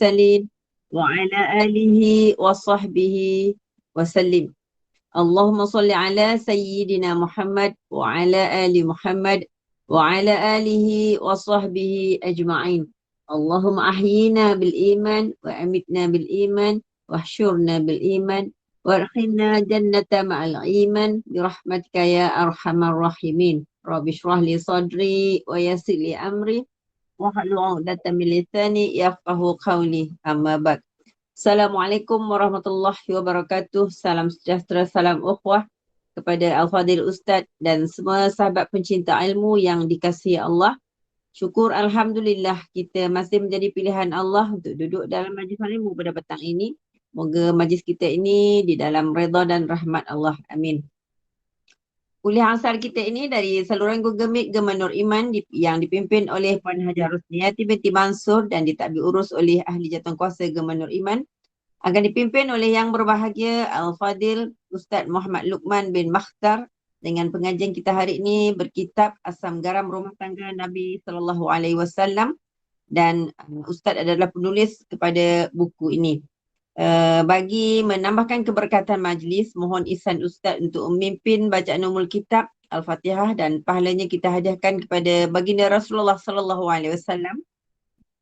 المرسلين وعلى آله وصحبه وسلم. اللهم صل على سيدنا محمد وعلى آل محمد وعلى آله وصحبه أجمعين. اللهم أحيينا بالإيمان وأمتنا بالإيمان واحشرنا بالإيمان وادخلنا جنة مع الإيمان برحمتك يا أرحم الراحمين. رب اشرح لي صدري ويسر لي أمري واحلل عقدة من لساني يفقهوا قولي. أما بعد. Assalamualaikum warahmatullahi wabarakatuh. Salam sejahtera, salam ukhuwah kepada Al-Fadhil Ustaz dan semua sahabat pencinta ilmu yang dikasihi Allah. Syukur Alhamdulillah kita masih menjadi pilihan Allah untuk duduk dalam majlis ilmu pada petang ini. Moga majlis kita ini di dalam redha dan rahmat Allah. Amin. Kuliah asal kita ini dari saluran Google Meet Gema Nur Iman yang dipimpin oleh Puan Hajar Rosniati binti Mansur dan ditadbir urus oleh ahli jawatankuasa Gema Nur Iman. Akan dipimpin oleh yang berbahagia Al-Fadhil Ustaz Muhammad Luqman bin Makhtar dengan pengajian kita hari ini berkitab Asam Garam Rumah Tangga Nabi sallallahu alaihi wasallam dan Ustaz adalah penulis kepada buku ini. Bagi menambahkan keberkatan majlis, mohon ihsan Ustaz untuk memimpin bacaan umul kitab Al-Fatihah dan pahalanya kita hadiahkan kepada baginda Rasulullah sallallahu alaihi wasallam,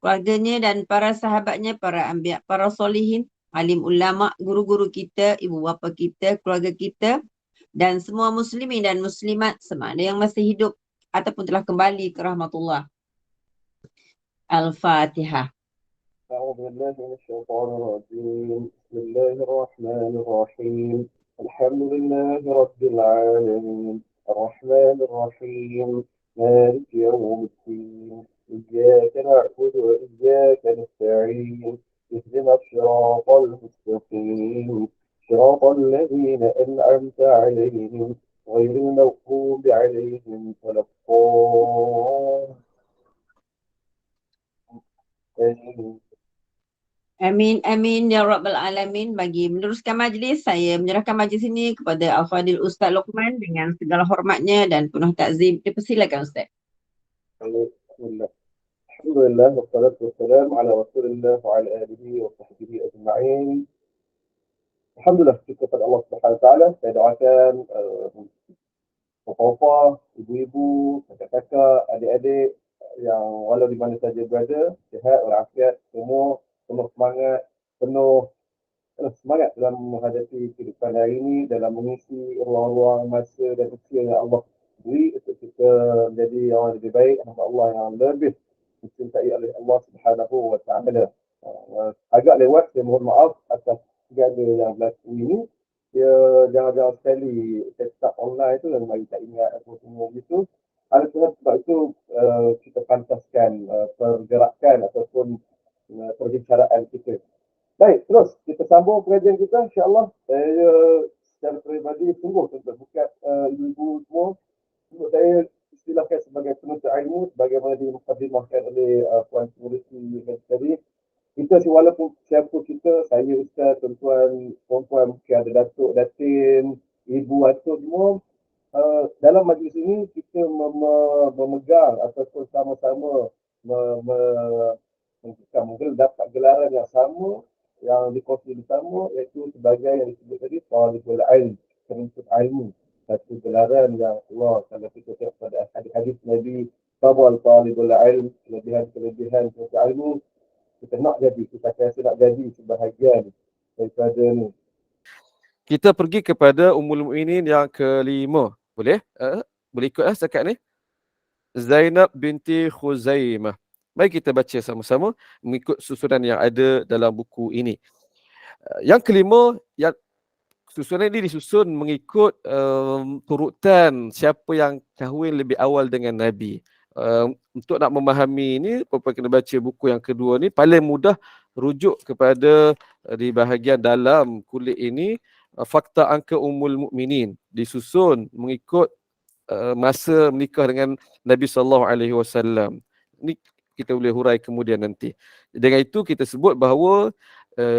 keluarganya dan para sahabatnya, para anbiya, para solihin, alim ulama, guru-guru kita, ibu bapa kita, keluarga kita dan semua muslimin dan muslimat sama ada yang masih hidup ataupun telah kembali ke rahmatullah. Al-Fatihah. أعوذ بالله من الشيطان الرجيم بسم الله الرحمن الرحيم الحمد لله رب العالمين الرحمن الرحيم مالك يوم الدين إياك نعبد وإياك نستعين اهدنا الصراط المستقيم صراط الذين أنعمت عليهم غير المغضوب عليهم ولا الضالين. Amin, amin ya Rabbal Alamin. Bagi meneruskan majlis, saya menyerahkan majlis ini kepada Al-Fadhil Ustaz Luqman dengan segala hormatnya dan penuh takzim. Dipersilakan Ustaz. Bismillah. Alhamdulillah wassalatu wassalamu ala Rasulillah wa ala alihi wa sahbihi ajma'in. Alhamdulillah, syukur kepada Allah Subhanahu wa taala. Saya doakan bapa-bapa, ibu-ibu, kakak-kakak, adik-adik yang walau di mana saja berada, sihat walafiat, semua penuh semangat, penuh semangat dalam menghadapi kehidupan hari ini, dalam mengisi ruang-ruang masa dan usia yang Allah beri untuk kita menjadi orang lebih baik, hamba Allah yang lebih dicintai oleh Allah Subhanahu wa taala. Agak lewat, saya mohon maaf atas segala yang berlaku ini. Dia jangan-jangan sekali saya start online tu dan bagi tak ingat apa semua gitu. Ada sebab itu kita pantaskan pergerakan ataupun perbincangan kita. Baik, terus kita sambung pengajian kita, insya-Allah. Saya secara peribadi sungguh berbukat ibu-ibu semua untuk saya istilahkan sebagai penuntut ilmu sebagaimana dimukadimahkan oleh Puan Pengurusi tadi. Kita walaupun siapa kita, saya ustaz, tuan-tuan, puan-puan, mungkin ada datuk, datin, ibu, atuk semua, dalam majlis ini kita memegang ataupun sama-sama mungkin dapat gelaran yang sama, yang dikongsi bersama, iaitu sebagai yang disebut tadi talibul ilm, penuntut ilmu. Satu gelaran yang Allah kalau kita tengok pada hadis Nabi, fadhal talibul ilm, kelebihan penuntut ilmu, kita nak jadi, kita rasa nak jadi sebahagian daripada ni. Kita pergi kepada Ummul Mukminin yang kelima. Boleh? Boleh ikut setakat ni? Zainab binti Khuzaimah. Mari kita baca sama-sama mengikut susunan yang ada dalam buku ini. Yang kelima, yang susunan ini disusun mengikut turutan siapa yang kahwin lebih awal dengan Nabi. Untuk nak memahami ini, perempuan kena baca buku yang kedua ni. Paling mudah rujuk kepada di bahagian dalam kulit ini, Fakta Angka Ummul Mukminin, disusun mengikut masa menikah dengan Nabi SAW. Ini kita boleh hurai kemudian nanti. Dengan itu kita sebut bahawa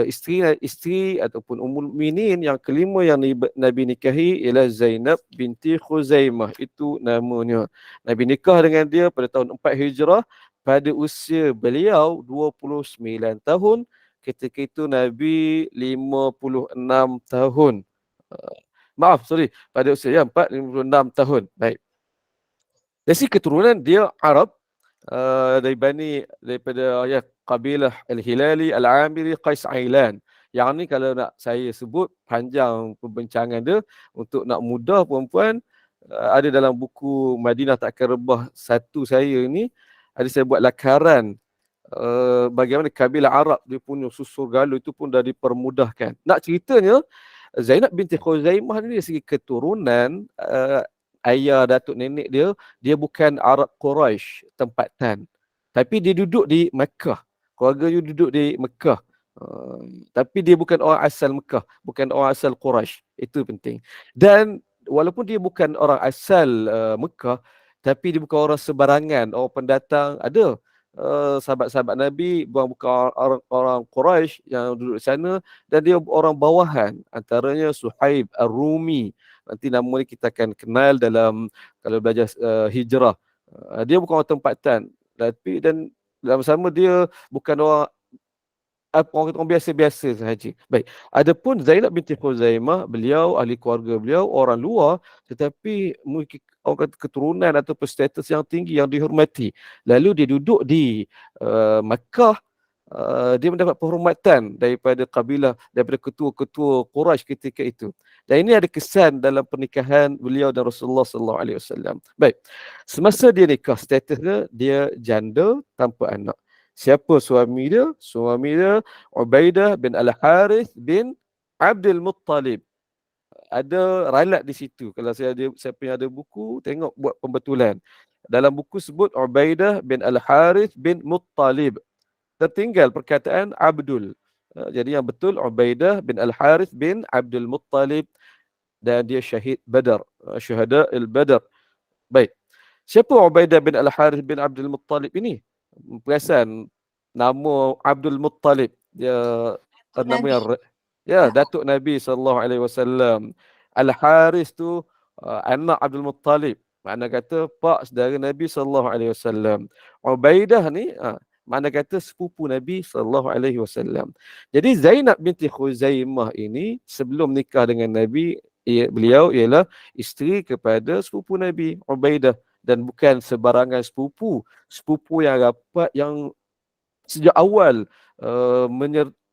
isteri ataupun Ummul Mukminin yang kelima yang Nabi nikahi ialah Zainab binti Khuzaimah. Itu namanya. Nabi nikah dengan dia pada tahun 4 Hijrah pada usia beliau 29 tahun, ketika itu Nabi 56 tahun. Maaf, sorry, pada usia 56 tahun. Baik. Dari segi keturunan dia Arab, daripada ya kabilah Al-Hilali, Al-Amiri, Qais Ailan. Yang ni kalau nak saya sebut panjang pembincangan dia, untuk nak mudah puan-puan, ada dalam buku Madinah Takkan Rebah 1 saya ni, ada saya buat lakaran bagaimana kabilah Arab dia punya susur galur itu pun dah dipermudahkan. Nak ceritanya, Zainab binti Khuzaimah ni dari segi keturunan, ayah datuk nenek dia bukan Arab Quraisy tempatan. Tapi dia duduk di Mekah. Keluarga dia duduk di Mekah. Tapi dia bukan orang asal Mekah, bukan orang asal Quraisy. Itu penting. Dan walaupun dia bukan orang asal Mekah, tapi dia bukan orang sebarangan, orang pendatang. Ada sahabat-sahabat Nabi bukan orang Quraisy yang duduk di sana, dan dia orang bawahan, antaranya Suhaib Ar-Rumi. Nanti nama ni kita akan kenal dalam kalau belajar hijrah. Dia bukan orang tempatan, tapi dan dalam sama dia bukan orang orang biasa-biasa sahaja. Baik. Adapun Zainab binti Khuzaimah, beliau ahli keluarga beliau orang luar, tetapi mungkin orang kata keturunan atau status yang tinggi yang dihormati. Lalu dia duduk di Makkah, dia mendapat penghormatan daripada kabilah, daripada ketua-ketua Quraisy ketika itu. Dan ini ada kesan dalam pernikahan beliau dan Rasulullah sallallahu alaihi wasallam. Baik. Semasa dia nikah, statusnya dia janda tanpa anak. Siapa suami dia? Suami dia Ubaidah bin Al-Harith bin Abdul Muttalib. Ada ralat di situ. Kalau siapa yang ada buku, tengok buat pembetulan. Dalam buku sebut Ubaidah bin Al-Harith bin Muttalib. Tertinggal perkataan Abdul. Jadi yang betul Ubaidah bin Al-Harith bin Abdul Muttalib, dan dia syahid Badar, syuhada al-Badar. Baik. Siapa Ubaidah bin Al-Harith bin Abdul Muttalib ini? Perasan nama Abdul Muttalib, dia nama yang datuk Nabi SAW. Al-Haris tu anak Abdul Muttalib, makna kata pak saudara Nabi SAW. Ubaidah ni makna kata sepupu Nabi SAW. Jadi Zainab binti Khuzaimah ini sebelum nikah dengan Nabi, beliau ialah isteri kepada sepupu Nabi Ubaidah, dan bukan sebarangan sepupu yang rapat, yang sejak awal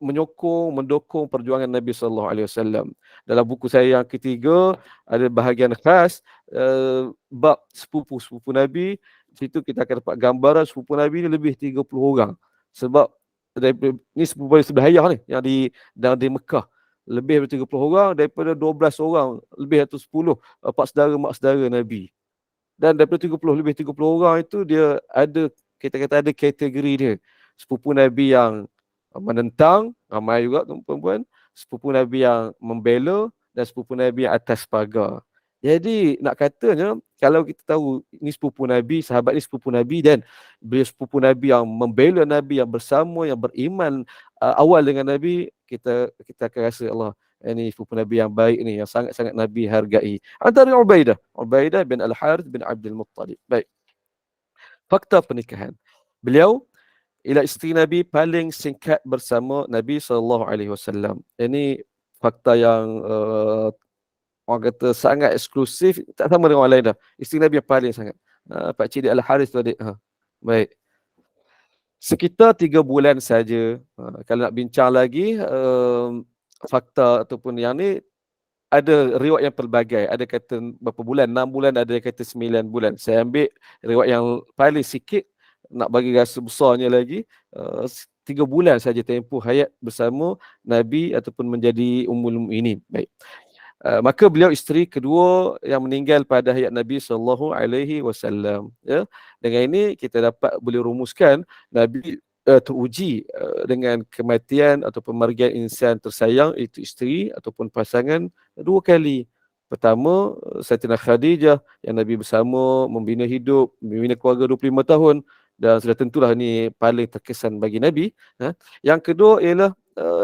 mendukung perjuangan Nabi SAW. Dalam buku saya yang ketiga ada bahagian khas bab sepupu Nabi. Di situ kita akan dapat gambaran sepupu Nabi ni lebih 30 orang. Sebab ni sepupu sebahayah ni yang di Mekah. Lebih dari 30 orang, daripada 12 orang, lebih atau 10 pak saudara mak saudara Nabi. Dan daripada 30 orang itu dia ada, kita kata ada kategori dia. Sepupu Nabi yang menentang, ramai juga perempuan, sepupu Nabi yang membela, dan sepupu Nabi yang atas pagar. Jadi nak katanya, kalau kita tahu ini sepupu Nabi, sahabat ni sepupu Nabi, dan beliau sepupu Nabi yang membela Nabi, yang bersama, yang beriman awal dengan Nabi, kita akan rasa Allah, ini sepupu Nabi yang baik ni, yang sangat-sangat Nabi hargai. Antara Ubaidah bin Al-Harith bin Abdul Muttalib. Baik. Fakta pernikahan. Beliau ialah isteri Nabi paling singkat bersama Nabi SAW. Ini fakta yang orang kata sangat eksklusif, tak sama dengan orang lain dah. Isteri Nabi yang paling sangat. Pak Cik dia Al-Harith tu adik. Baik. Sekitar 3 bulan saja. Kalau nak bincang lagi fakta ataupun yang ni, ada riwayat yang pelbagai. Ada kata berapa bulan, 6 bulan, ada yang kata 9 bulan. Saya ambil riwayat yang paling sikit, nak bagi rasa besarnya lagi, 3 bulan saja tempoh hayat bersama Nabi ataupun menjadi Ummul Mukminin. Baik. Maka beliau isteri kedua yang meninggal pada hayat Nabi SAW. Ya. Dengan ini kita dapat boleh rumuskan Nabi teruji dengan kematian atau pemergian insan tersayang, itu isteri ataupun pasangan 2 kali. Pertama, Sayyidatina Khadijah yang Nabi bersama membina hidup, membina keluarga 25 tahun, dan sudah tentulah ini paling terkesan bagi Nabi. Yang kedua ialah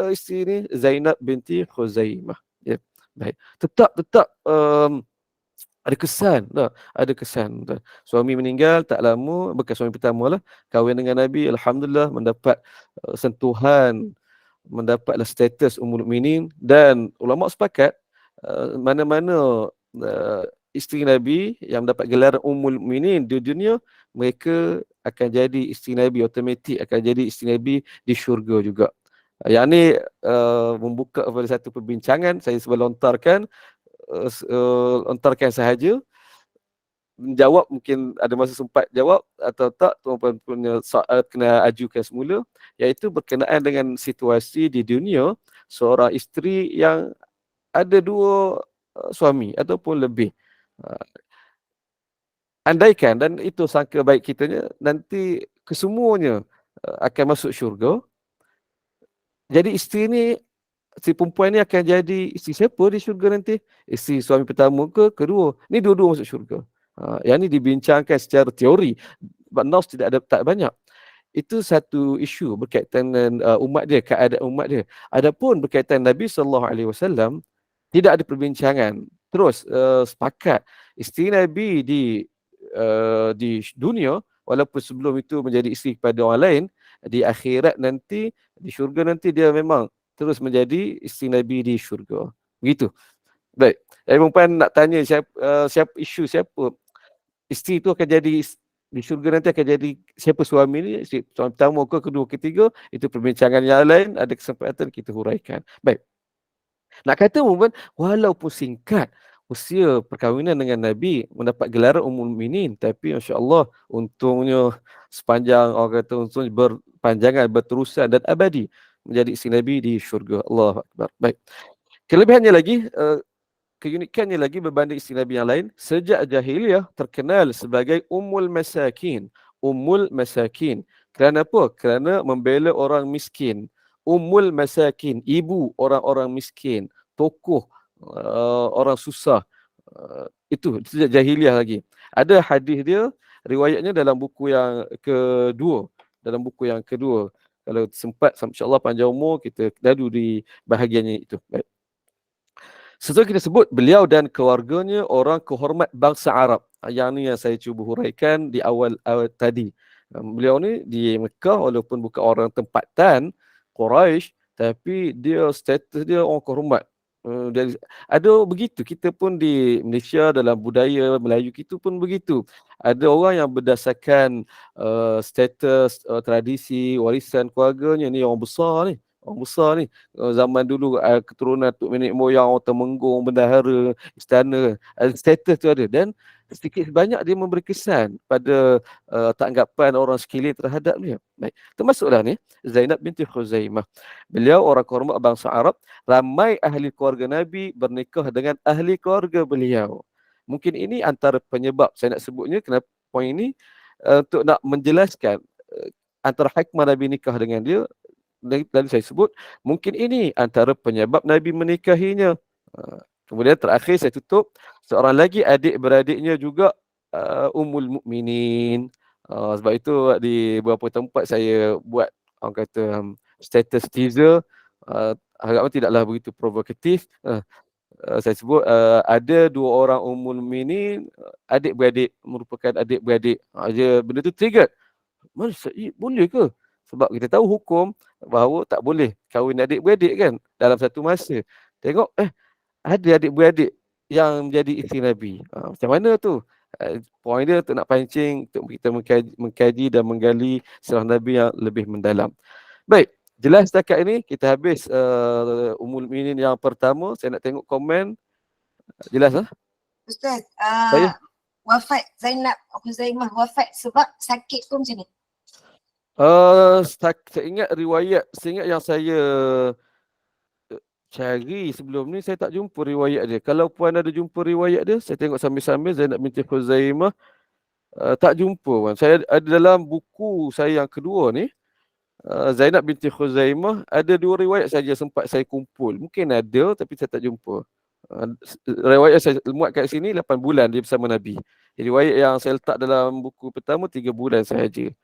isteri ini Zainab binti Khuzaimah. Ya. Baik. Tetap Ada kesan, tak? Ada kesan. Tak? Suami meninggal tak lama, bekas suami pertama lah, kahwin dengan Nabi, alhamdulillah mendapat sentuhan, mendapatlah status Ummul Mukminin, dan ulama sepakat mana-mana isteri Nabi yang mendapat gelaran Ummul Mukminin di dunia, mereka akan jadi isteri Nabi, automatik akan jadi isteri Nabi di syurga juga. Yang ni membuka kepada satu perbincangan, saya cuba lontarkan sahaja. Jawab mungkin ada masa sempat jawab atau tak, tuan-tuan punya soal kena ajukan semula, iaitu berkenaan dengan situasi di dunia seorang isteri yang ada dua suami ataupun lebih. Andaikan, dan itu sangka baik kitanya, nanti kesemuanya akan masuk syurga, jadi isteri ni, si perempuan ni akan jadi isteri siapa di syurga nanti? Isteri suami pertama ke kedua? Ni dua-dua masuk syurga. Yang ni dibincangkan secara teori. Sebab Nas tidak ada tak banyak. Itu satu isu berkaitan dengan umat dia, keadaan umat dia. Adapun berkaitan Nabi SAW, tidak ada perbincangan. Terus sepakat isteri Nabi di dunia, walaupun sebelum itu menjadi isteri kepada orang lain, di akhirat nanti, di syurga nanti dia memang terus menjadi isteri Nabi di syurga. Begitu. Baik. Perempuan nak tanya siapa isu siapa isteri itu akan jadi di syurga nanti, akan jadi siapa suami ni, suami pertama ke kedua ketiga, itu perbincangan yang lain, ada kesempatan kita huraikan. Baik. Nak kata perempuan, walaupun singkat usia perkahwinan dengan Nabi, mendapat gelaran Ummul Mukminin, tapi insya-Allah untungnya sepanjang, orang kata untungnya berpanjangan, berterusan dan abadi menjadi isteri Nabi di syurga. Allahu Akbar. Baik. Kelebihannya lagi, keunikannya lagi berbanding isteri Nabi yang lain, sejak jahiliyah terkenal sebagai Ummul Masakin. Ummul Masakin. Kerana apa? Kerana membela orang miskin. Ummul Masakin, ibu orang-orang miskin, tokoh orang susah. Itu sejak jahiliyah lagi. Ada hadis dia, riwayatnya dalam buku yang kedua. Dalam buku yang kedua. Kalau sempat, insya-Allah panjang umur, kita lalu di bahagiannya itu. Baik. Sesuai kita sebut, beliau dan keluarganya orang kehormat bangsa Arab. Yang ni yang saya cuba huraikan di awal tadi. Beliau ni di Mekah, walaupun bukan orang tempatan Quraisy, tapi dia status dia orang kehormat. Ada begitu, kita pun di Malaysia dalam budaya Melayu kita pun begitu. Ada orang yang berdasarkan status, tradisi, warisan keluarganya, ni orang besar ni. Orang besar ni, zaman dulu keturunan tok nenek moyang, orang Temenggung, bendahara, istana, status tu ada. Dan sedikit banyak dia memberi kesan pada tanggapan orang sekeliling terhadap dia. Baik. Termasuklah ni Zainab binti Khuzaimah. Beliau orang kehormat bangsa Arab. Ramai ahli keluarga Nabi bernikah dengan ahli keluarga beliau. Mungkin ini antara penyebab saya nak sebutnya, kenapa poin ini, untuk nak menjelaskan antara hikmah Nabi nikah dengan dia. Dan saya sebut, mungkin ini antara penyebab Nabi menikahinya. Kemudian terakhir saya tutup, seorang lagi adik-beradiknya juga Ummul Mukminin. Sebab itu di beberapa tempat saya buat, orang kata, status teaser, harapnya tidaklah begitu provokatif. Saya sebut ada dua orang Ummul Mukminin, adik-beradik, merupakan adik-beradik. Benda tu trigger. Masa boleh ke? Sebab kita tahu hukum bahawa tak boleh kahwin adik-beradik kan dalam satu masa. Tengok ada adik-beradik yang menjadi isteri Nabi. Macam mana tu? Poin dia untuk nak pancing, untuk kita mengkaji dan menggali sirah Nabi yang lebih mendalam. Baik, jelas setakat ini kita habis Ummul Mukminin yang pertama. Saya nak tengok komen. Jelas lah? Ustaz, Saya? wafat Zainab Khuzaimah wafat sebab sakit tu macam ni? Saya ingat riwayat, saya ingat yang saya cari sebelum ni, saya tak jumpa riwayat dia. Kalau puan ada jumpa riwayat dia, saya tengok sambil-sambil Zainab binti Khuzaimah, tak jumpa puan. Saya ada dalam buku saya yang kedua ni, Zainab binti Khuzaimah, ada dua riwayat saja sempat saya kumpul. Mungkin ada tapi saya tak jumpa. Riwayat saya muat kat sini 8 bulan dia bersama Nabi. Riwayat yang saya letak dalam buku pertama 3 bulan sahaja.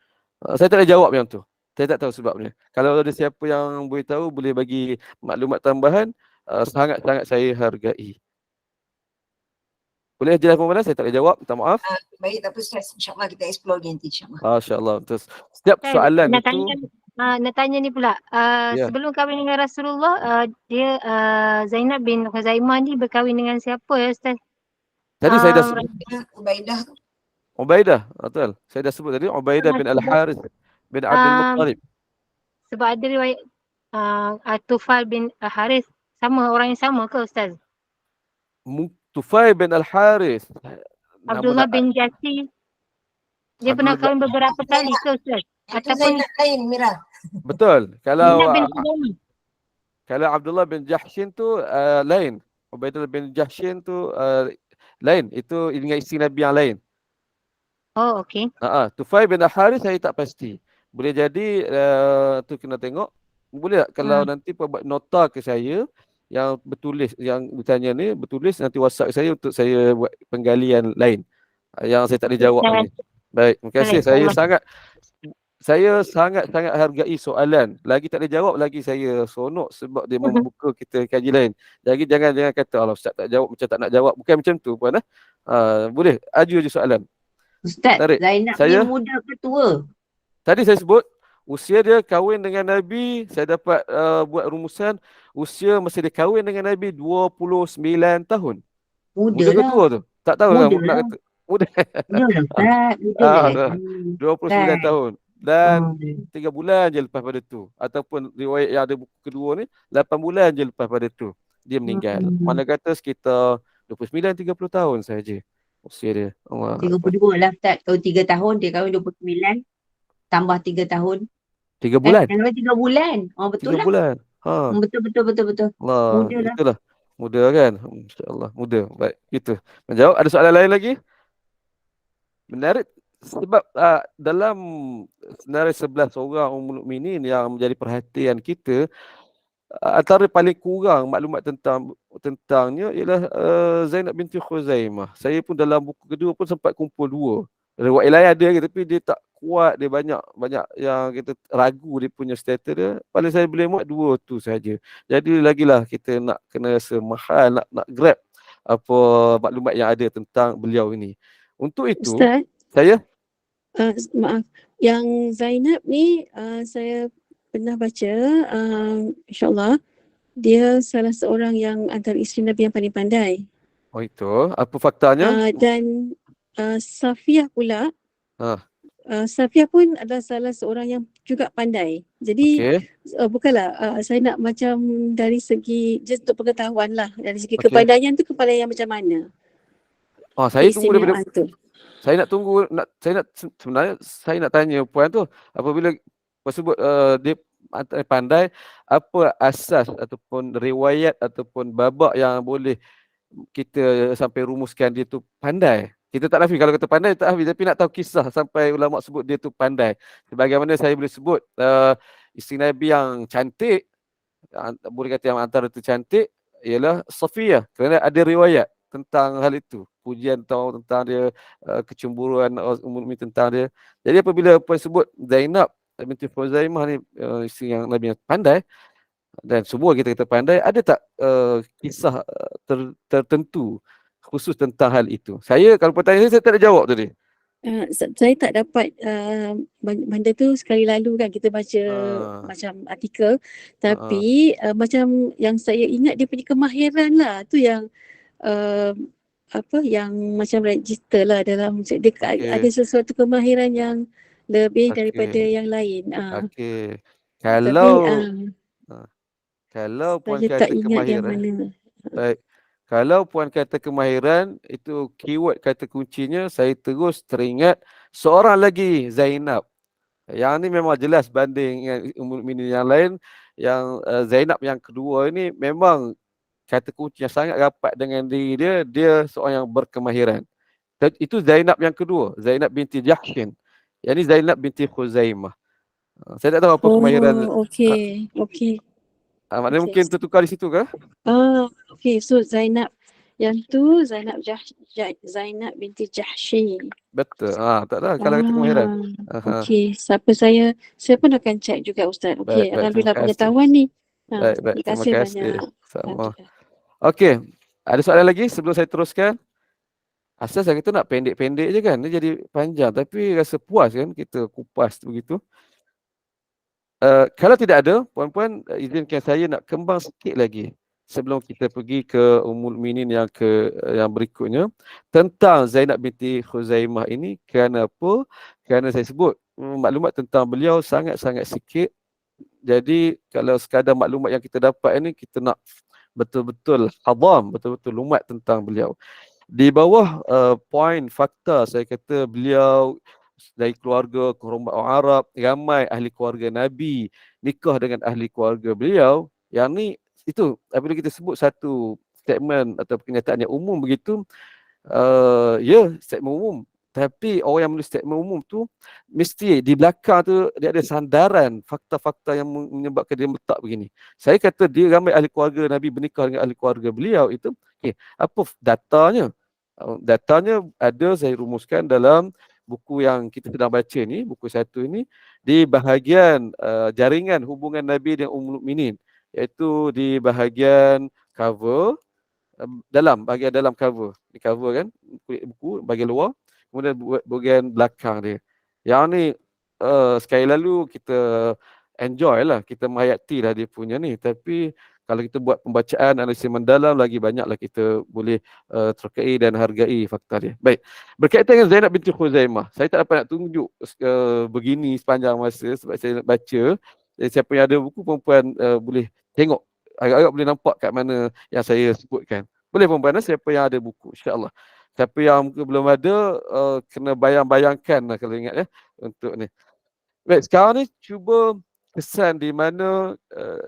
Saya tak ada jawab yang tu. Saya tak tahu sebabnya. Kalau ada siapa yang boleh tahu, boleh bagi maklumat tambahan, sangat-sangat saya hargai. Boleh jelas mana? Saya tak boleh jawab. Minta maaf. Baik, tapi Ustaz, InsyaAllah kita explore nanti insyaAllah. Masya-Allah. Terus setiap Ustaz, soalan nak itu tanya, nak tanya ni pula. ya. Sebelum kahwin dengan Rasulullah, dia Zainab bin Khuzaimah ni berkahwin dengan siapa ya Ustaz? Tadi saya dah sebut Ubaidah tu. Ubaidah, betul. Saya dah sebut tadi Ubaidah bin Al-Harith bin Abdul Muttalib. Sebab ada riwayat Tufal bin Harith, sama orang yang sama ke Ustaz? Tufai bin Al-Harith. Abdullah bin Jasi. Dia pernah kahwin beberapa kali ke Ustaz? Itu Ataupun Zainab lain, Mira. Betul. Zainab bin Khuzaimah. Kalau Abdullah bin Jahshin tu lain. Ubaidullah bin Jahshin tu lain. Itu dengan isteri Nabi yang lain. Oh, okey. Tufai bin Al-Harith saya tak pasti. Boleh jadi tu kena tengok. Boleh tak kalau nanti buat nota ke saya yang bertulis, yang bertanya ni bertulis, nanti WhatsApp saya untuk saya buat penggalian lain yang saya tak boleh jawab ni. Baik, terima kasih. Saya sangat-sangat hargai soalan. Lagi tak boleh jawab lagi saya seronok sebab dia membuka kita kaji lain. Jadi jangan kata Allah Ustaz tak jawab macam tak nak jawab. Bukan macam tu puan. Boleh aju je soalan. Ustaz, Tarik. Zainab ni muda ke tua? Tadi saya sebut usia dia kahwin dengan Nabi, saya dapat buat rumusan usia masa dia kahwin dengan Nabi 29 tahun. Muda ke tua tu? Tak tahu lah nak kata. Muda. Muda lah Ustaz. Muda 29 tahun. Dan 3 bulan je lepas pada tu. Ataupun riwayat yang ada buku kedua ni 8 bulan je lepas pada tu dia meninggal. Mana kata sekitar 29-30 tahun saja usia dia. 32 lah Ustaz. Kalau 3 tahun dia kahwin 29 tambah 3 tahun. 3 bulan. 3 bulan. Betul 3 lah. bulan. Betul. Muda lah. Itulah. Muda kan? Insya-Allah muda. Baik, gitu. Menjawab. Ada soalan lain lagi? Menarik sebab dalam senarai 11 orang ummul mukminin yang menjadi perhatian kita, antara paling kurang maklumat tentangnya ialah Zainab binti Khuzaimah. Saya pun dalam buku kedua pun sempat kumpul 2. Riwayat lain ada tapi dia tak kuat, dia banyak yang kita ragu dia punya status dia. Paling saya boleh muat 2 tu saja. Jadi lagilah kita nak kena rasa mahal, nak grab apa maklumat yang ada tentang beliau ini. Untuk itu Ustaz, saya maaf, yang Zainab ni saya pernah baca, insyaAllah dia salah seorang yang antara isteri Nabi yang paling pandai. Oh itu, apa faktanya? Dan Safiyah pula, Safiyah pun adalah salah seorang yang juga pandai. Jadi bukanlah saya nak macam dari segi just untuk pengetahuan lah, dari segi kepandaian tu kepandaian yang macam mana? Saya tunggu daripada tu. Saya nak sebenarnya saya nak tanya puan tu, apabila sebut dia pandai, apa asas ataupun riwayat ataupun babak yang boleh kita sampai rumuskan dia tu pandai? Kita tak nafi, kalau kata pandai tak nafi, tapi nak tahu kisah sampai ulama sebut dia tu pandai. Sebagaimana saya boleh sebut isteri Nabi yang cantik, boleh kata yang antara tu cantik ialah Safiyah, kerana ada riwayat tentang hal itu, pujian tentang dia, kecemburuan ummul mukminin tentang dia. Jadi apabila puan sebut Zainab binti Khuzaimah ni isteri yang Nabi yang pandai, dan semua kita pandai, ada tak kisah tertentu khusus tentang hal itu? Saya kalau pertanyaan saya tak ada jawab tadi. Saya tak dapat benda tu sekali lalu kan kita baca macam artikel, tapi macam yang saya ingat dia punya kemahiran lah tu yang yang macam register lah dalam dia ada sesuatu kemahiran yang lebih daripada yang lain. Kalau puan kata kemahiran, baik. Kalau puan kata kemahiran, itu keyword kata kuncinya, saya terus teringat seorang lagi Zainab. Yang ni memang jelas banding dengan ummul mukminin yang lain. Yang Zainab yang kedua ini memang kata kunci yang sangat rapat dengan diri dia, dia seorang yang berkemahiran. Itu Zainab yang kedua, Zainab binti Jahshin. Yang ni Zainab binti Khuzaimah. Saya tak tahu apa kemahiran. Okey. Maknanya mungkin tertukar di situ ke? Okey, so Zainab yang tu Zainab binti Jahshin. Betul. Tak ada kalau kata kemahiran. Okey, saya pun akan check juga Ustaz. Okey, alhamdulillah pengetahuan ni. Baik. Terima kasih banyak. Sama. Okey, ada soalan lagi sebelum saya teruskan? Asal saya kata nak pendek-pendek je kan, dia jadi panjang. Tapi rasa puas kan kita kupas begitu. Kalau tidak ada, puan-puan, izinkan saya nak kembang sikit lagi sebelum kita pergi ke Ummul Mukminin yang berikutnya tentang Zainab binti Khuzaimah ini. Kerana apa? Kerana saya sebut maklumat tentang beliau sangat-sangat sikit. Jadi kalau sekadar maklumat yang kita dapat ini, kita nak betul-betul hadam, betul-betul lumat tentang beliau. Di bawah poin fakta, saya kata beliau dari keluarga kehormat orang Arab, ramai ahli keluarga Nabi nikah dengan ahli keluarga beliau. Yang ni itu apabila kita sebut satu statement atau kenyataan yang umum begitu, statement umum. Tapi orang yang menulis statement umum tu mesti di belakang tu dia ada sandaran fakta-fakta yang menyebabkan dia letak begini. Saya kata dia ramai ahli keluarga Nabi bernikah dengan ahli keluarga beliau itu. Okay, apa datanya? Datanya ada saya rumuskan dalam buku yang kita sedang baca ni, buku satu ini, di bahagian jaringan hubungan Nabi dengan Ummul Mukminin, iaitu di bahagian cover, bahagian dalam cover. Di cover kan, kulit buku bahagian luar, kemudian bahagian belakang dia. Yang ni sekali lalu kita enjoy lah, kita menghayati lah dia punya ni. Tapi kalau kita buat pembacaan analisis mendalam, lagi banyaklah kita boleh terkei dan hargai fakta dia. Baik, berkaitan dengan Zainab binti Khuzaimah, saya tak dapat nak tunjuk begini sepanjang masa sebab saya nak baca. Siapa yang ada buku, perempuan boleh tengok, agak-agak boleh nampak kat mana yang saya sebutkan. Boleh perempuan, siapa yang ada buku, insya-Allah. Siapa yang belum ada, kena bayang-bayangkan lah kalau ingat ya, untuk ni. Baik, sekarang ni cuba kesan di mana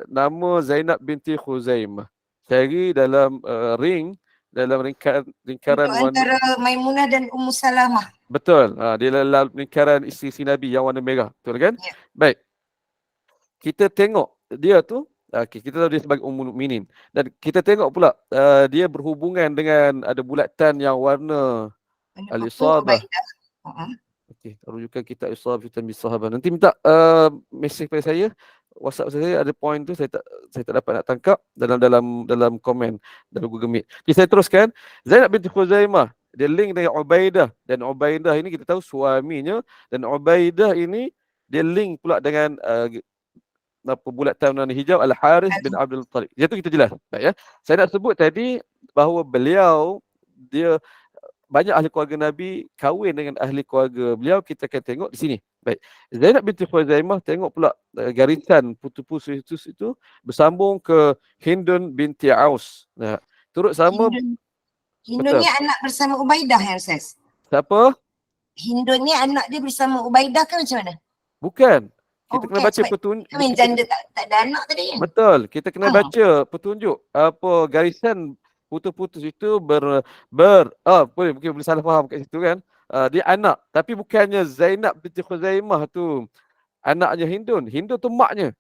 nama Zainab binti Khuzaimah. Cari dalam ring, dalam lingkaran antara Maimunah dan Ummu Salamah. Betul. Di dalam lingkaran isteri Nabi yang warna merah. Betul kan? Ya. Baik. Kita tengok dia tu, kita tahu dia sebagai Ummul Mukminin. Dan kita tengok pula dia berhubungan dengan ada bulatan yang warna al-isabah. Okey, rujukan kitab Isabah fi Sahabah. Nanti minta mesej pada saya, WhatsApp saya, ada poin tu saya tak dapat nak tangkap dalam komen dalam Google Meet. Okay, saya teruskan. Zainab binti Khuzaimah, dia link dengan Ubaidah, dan Ubaidah ini kita tahu suaminya, dan Ubaidah ini dia link pula dengan bulatan warna hijau Al-Harith bin Abdul Muttalib. Itu kita jelas. Baik ya. Saya nak sebut tadi bahawa beliau dia banyak ahli keluarga Nabi kahwin dengan ahli keluarga beliau. Kita akan tengok di sini. Baik. Zainab binti Khuzaimah, tengok pula garisan putu-putu itu bersambung ke Hindun binti Aus. Nah, turut sama. Hindun ni anak bersama Ubaidah ya Ustaz? Siapa? Hindun ni anak dia bersama Ubaidah ke macam mana? Bukan. Kita kena baca petunjuk. Kami janda tak ada anak tadi kan? Betul. Kita kena baca petunjuk. Apa garisan putus-putus itu boleh salah faham kat situ kan. Dia anak, tapi bukannya Zainab binti Khuzaimah tu anaknya Hindun. Hindun tu maknya.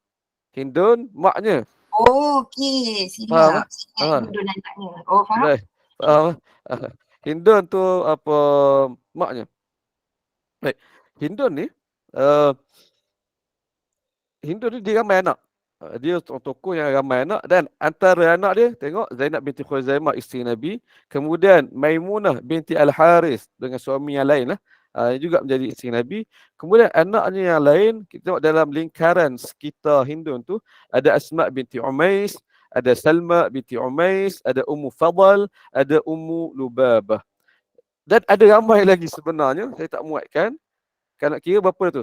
Hindun maknya. Oh, okey. Silap. Hindun anaknya. Oh, faham? Faham. Hindun tu apa maknya. Baik. Hindun ni Hindun ni dia ramai anak. Dia tokoh yang ramai anak, dan antara anak dia tengok Zainab binti Khuzaimah isteri Nabi, kemudian Maimunah binti Al-Harith dengan suami yang lain lah, juga menjadi isteri Nabi. Kemudian anaknya yang lain kita tengok dalam lingkaran sekitar Hindun tu ada Asma binti Umais, ada Salma binti Umais, ada Ummu Fadal, ada Ummu Lubabah, dan ada ramai lagi sebenarnya saya tak muatkan. Kalau nak kira berapa tu?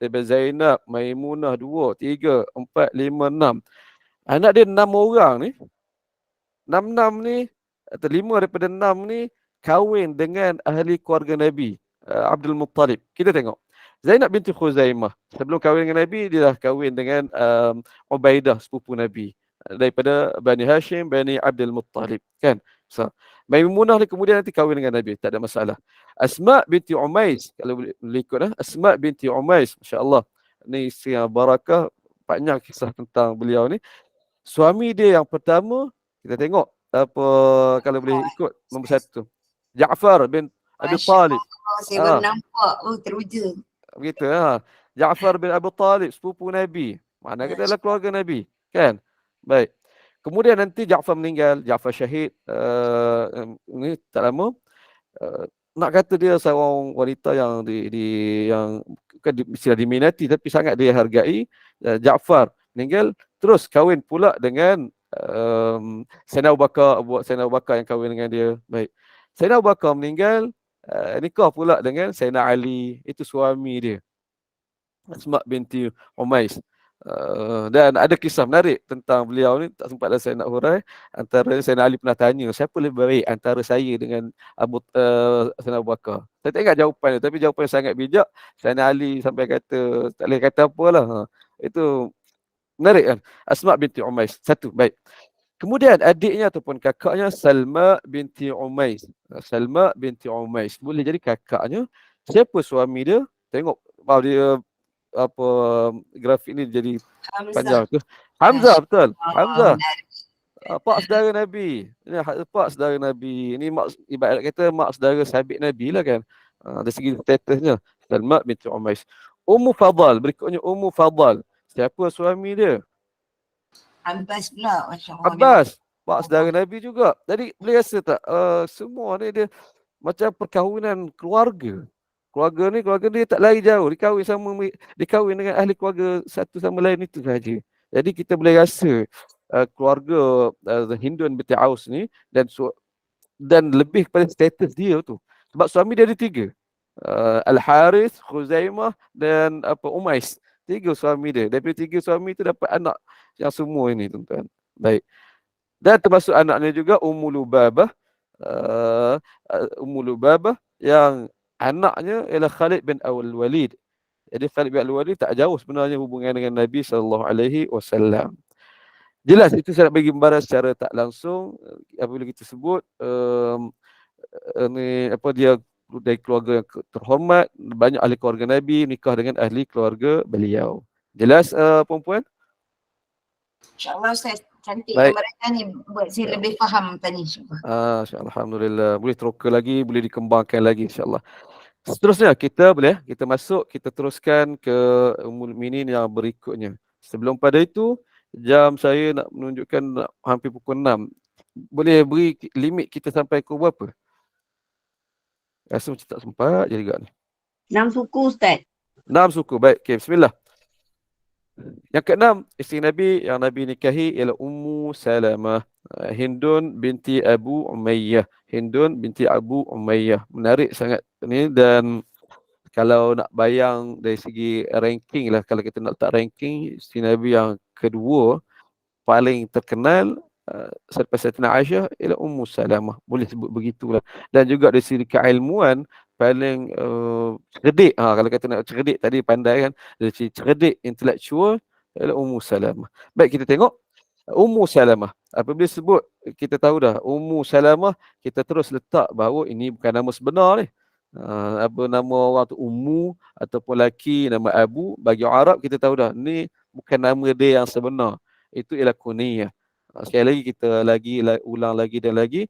Zainab, Maimunah 2, 3, 4, 5, 6. Anak dia 6 orang ni. 6 ni, atau 5 daripada 6 ni kahwin dengan ahli keluarga Nabi, Abdul Muttalib. Kita tengok. Zainab binti Khuzaimah, sebelum kahwin dengan Nabi, dia dah kahwin dengan Ubaidah, sepupu Nabi. Daripada Bani Hashim, Bani Abdul Muttalib. Kan? So, Maimunah ni kemudian nanti kahwin dengan Nabi, tak ada masalah. Asma binti Umais, kalau boleh ikut Asma binti Umais, masya-Allah. Ni isteri yang barakah, banyak kisah tentang beliau ni. Suami dia yang pertama, kita tengok apa kalau boleh ikut nombor 1. Ja'far bin Abi Talib. Saya baru nampak, teruja. Begitu Ja'far bin Abi Talib, sepupu Nabi. Mana kata adalah keluarga Nabi, kan? Baik. Kemudian nanti Ja'far meninggal, Ja'far syahid ni tak lama. nak kata dia seorang wanita yang yang bukan mestilah diminati tapi sangat dia hargai. Ja'far meninggal, terus kahwin pula dengan Sayyidina Abu Bakar, buat Sayyidina Abu Bakar yang kahwin dengan dia. Baik. Sayyidina Abu Bakar meninggal, nikah pula dengan Sayyidina Ali, itu suami dia, Asma binti Umais. Dan ada kisah menarik tentang beliau ni, tak sempat dah saya nak hurai. Antara Sayyidina Ali pernah tanya, siapa lebih baik antara saya dengan Sayyidina Abu Bakar? Saya tak ingat jawapan dia, tapi jawapan sangat bijak. Sayyidina Ali sampai kata, tak boleh kata apalah. Itu menarik kan. Asma binti Umais. Satu, baik. Kemudian adiknya ataupun kakaknya Salma binti Umais. Salma binti Umais. Boleh jadi kakaknya. Siapa suami dia? Tengok, dia apa grafik ni jadi panjang tu. Hamzah, betul. Hamzah. Pak saudara Nabi. Ini pak saudara Nabi. Ini mak, ibarat kata mak saudara sahabat Nabi lah kan. Dari segi statusnya. Salma binti Umais. Ummu Fadal. Berikutnya Ummu Fadal. Siapa suami dia? Abbas pula. Abbas. Pak saudara Nabi juga. Jadi boleh rasa tak? Semua ni dia macam perkahwinan keluarga. Keluarga dia tak lari jauh. Dikahwin dengan ahli keluarga satu sama lain itu saja. Jadi kita boleh rasa keluarga Hindun binti Aus ni dan lebih kepada status dia tu. Sebab suami dia ada 3. Al-Harith, Khuzaimah dan Umais. 3 suami dia. Daripada 3 suami tu dapat anak yang semua ini, tuan-tuan. Baik. Dan termasuk anaknya juga Ummu Lubabah. Ummu Lubabah yang anaknya ialah Khalid bin Al-Walid. Jadi Khalid bin Al-Walid tak jauh sebenarnya hubungan dengan Nabi SAW. Jelas itu saya nak bagi gambaran secara tak langsung apabila kita sebut dia dari keluarga yang terhormat, banyak ahli keluarga Nabi nikah dengan ahli keluarga beliau. Jelas perempuan? InsyaAllah Ustaz, cantik Baik. gambaran ni buat saya lebih faham tadi. InsyaAllah. Alhamdulillah. Boleh teroka lagi, boleh dikembangkan lagi insyaAllah. Seterusnya kita teruskan ke Ummul Mukminin yang berikutnya. Sebelum pada itu, jam saya nak menunjukkan hampir pukul 6. Boleh beri limit kita sampai pukul berapa? Rasa macam tak sempat je juga ni. 6 suku Ustaz. 6 suku. Baik, okay, bismillah. Yang ke-6, isteri Nabi yang Nabi nikahi ialah Ummu Salamah, Hindun binti Abu Umayyah. Hindun binti Abu Umayyah. Menarik sangat ni, dan kalau nak bayang dari segi ranking lah, kalau kita nak letak ranking, isteri Nabi yang kedua paling terkenal selepas Sayyidina Aisyah ialah Ummu Salamah. Boleh sebut begitulah. Dan juga dari segi keilmuan paling cerdik. Kalau kata nak cerdik tadi pandai kan, dari segi cerdik intelektual ialah Ummu Salamah. Baik, kita tengok Ummu Salamah. Apabila sebut, kita tahu dah Ummu Salamah, kita terus letak bahawa ini bukan nama sebenar ni. Nama orang tu Ummu ataupun lelaki nama Abu, bagi orang Arab kita tahu dah ni bukan nama dia yang sebenar. Itu ialah kuniyah. Sekali lagi kita ulang lagi dan lagi,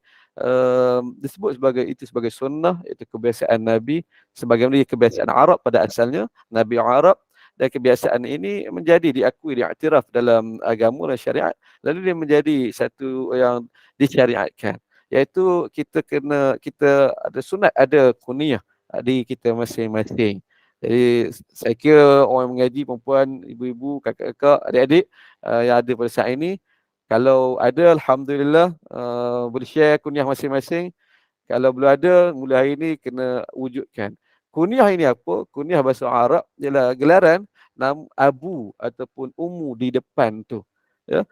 disebut sebagai sunnah, itu kebiasaan Nabi, sebagaimana kebiasaan Arab pada asalnya, Nabi Arab, dan kebiasaan ini menjadi diakui, diiktiraf dalam agama dan syariat, lalu dia menjadi satu yang disyariatkan, iaitu kita ada sunat, ada kuniyah di kita masing-masing. Jadi saya kira orang mengaji, perempuan, ibu-ibu, kakak-kakak, adik-adik yang ada pada saat ini, kalau ada, alhamdulillah, boleh share kunyah masing-masing. Kalau belum ada, mulai hari ini kena wujudkan. Kunyah ini apa? Kunyah bahasa Arab ialah gelaran nama Abu ataupun Ummu di depan tu. Ya.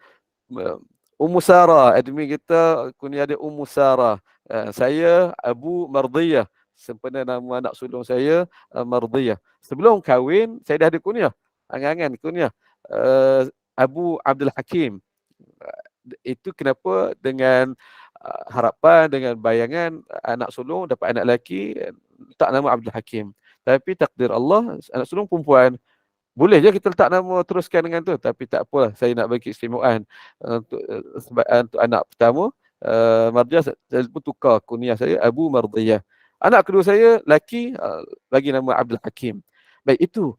Ummu Sarah, admin kita kunyah dia Ummu Sarah. Saya Abu Mardiyah. Sempena nama anak sulung saya Mardiyah. Sebelum kahwin, saya dah ada kunyah. Angan-angan kunyah. Abu Abdul Hakim. Itu kenapa dengan harapan, dengan bayangan anak sulung dapat anak lelaki, letak nama Abdul Hakim. Tapi takdir Allah, anak sulung perempuan. Boleh je kita letak nama teruskan dengan tu, tapi tak apalah, saya nak bagi keistimewaan untuk anak pertama Mardiyah, saya pun tukar kunyah saya Abu Mardiyah. Anak kedua saya lelaki, bagi nama Abdul Hakim. Baik, itu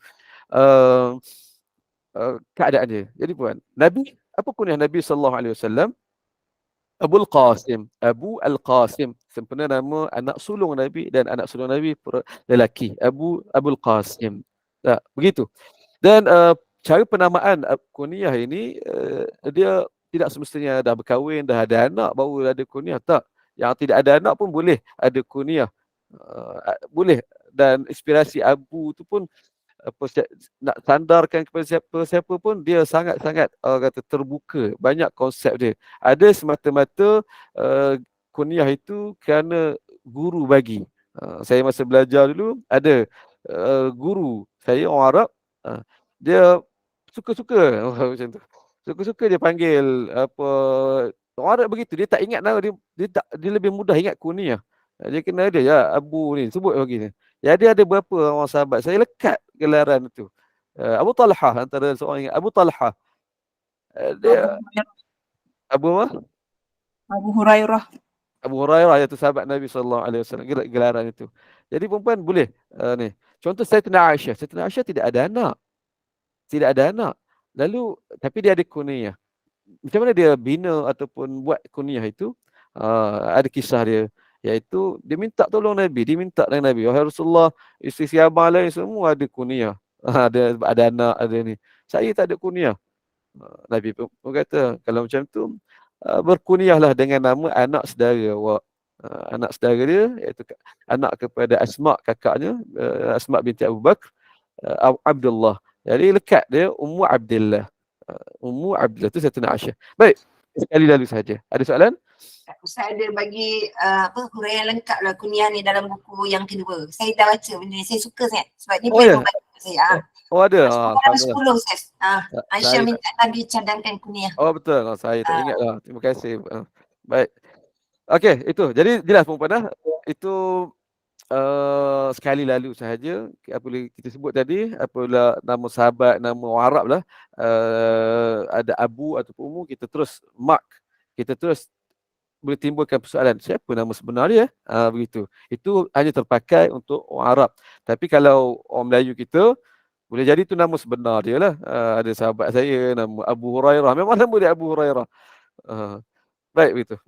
keadaan dia. Jadi puan, Nabi, apa kunyah Nabi sallallahu alaihi wasallam? Abul Qasim. Abu Al-Qasim. Sempena nama anak sulung Nabi dan anak sulung Nabi lelaki. Abul Qasim. Tak, begitu. Dan cara penamaan kunyah ini dia tidak semestinya dah berkahwin, dah ada anak baru ada kunyah. Tak. Yang tidak ada anak pun boleh ada kunyah. Boleh. Dan inspirasi Abu tu pun apa nak sandarkan kepada siapa pun dia sangat-sangat kata terbuka, banyak konsep dia. Ada semata-mata kunyah itu kerana guru bagi. Saya masa belajar dulu ada guru saya orang Arab, dia suka-suka macam tu. Suka-suka dia panggil apa orang Arab begitu, dia tak ingat nama dia lebih mudah ingat kunyah. Dia kena ada ya Abu ni sebut bagi dia. Jadi ada beberapa orang sahabat saya lekat gelaran itu. Abu Talha antara seorang yang Abu Talha. Dia Abu apa? Abu Hurairah. Abu Hurairah iaitu sahabat Nabi sallallahu alaihi wasallam gelaran itu. Jadi perempuan boleh ni. Contoh Sayyidatina Aisyah. Sayyidatina Aisyah tidak ada anak. Tidak ada anak. Lalu tapi dia ada kunyah. Macam mana dia bina ataupun buat kunyah itu? Ada kisah dia, iaitu dia minta tolong Nabi, dia minta dengan Nabi, wahai Rasulullah, isteri abang lain semua ada kunyah. Ada anak, ada ni. Saya tak ada kunyah. Nabi pun kata, kalau macam tu berkunyahlah dengan nama anak saudara awak. Anak saudara dia iaitu anak kepada Asma kakaknya, Asma binti Abu Bakar, Abdullah. Jadi lekat dia Ummu Abdillah. Ummu Abdillah tu Sayyidatina Aisyah. Baik, sekali lalu saja. Ada soalan? Ustaz ada bagi huraian lengkap lah kunyah ni dalam buku yang kedua. Saya dah baca benda ni, saya suka sangat sebab ni boleh membantu saya. Ada. Dalam 10 Ustaz. Aisyah minta Nabi cadangkan kunyah. Oh betul. Saya tak ingat lah. Terima kasih. Baik. Okey, itu. Jadi jelas perempuan itu sekali lalu sahaja apa kita sebut tadi, apabila nama sahabat, nama orang Arab lah, ada Abu ataupun Ummu, kita terus mark, kita terus boleh timbulkan persoalan siapa nama sebenar dia, begitu. Itu hanya terpakai untuk orang Arab. Tapi kalau orang Melayu kita, boleh jadi itu nama sebenar dia lah. Ada sahabat saya nama Abu Hurairah, memang nama dia Abu Hurairah. Baik, begitu.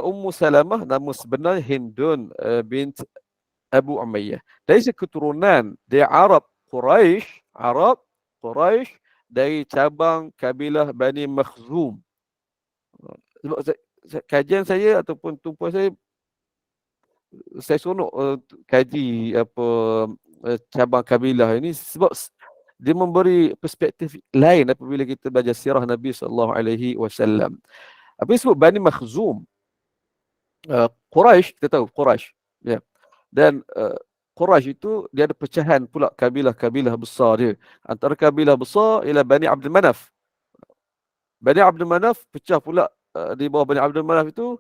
Ummu Salamah nama sebenar Hindun bint Abu Umayyah. Dari keturunan dia Arab Quraisy, dari cabang kabilah Bani Makhzum. Sebab kajian saya ataupun tumpuan saya seronok kaji apa cabang kabilah ini sebab dia memberi perspektif lain apabila kita belajar sirah Nabi SAW. Apa yang disebut Bani Makhzum? Quraisy, kita tahu Quraisy. Ya. Dan Quraisy itu dia ada pecahan pula kabilah-kabilah besar dia. Antara kabilah besar ialah Bani Abdul Manaf. Bani Abdul Manaf pecah pula di bawah Bani Abdul Manaf itu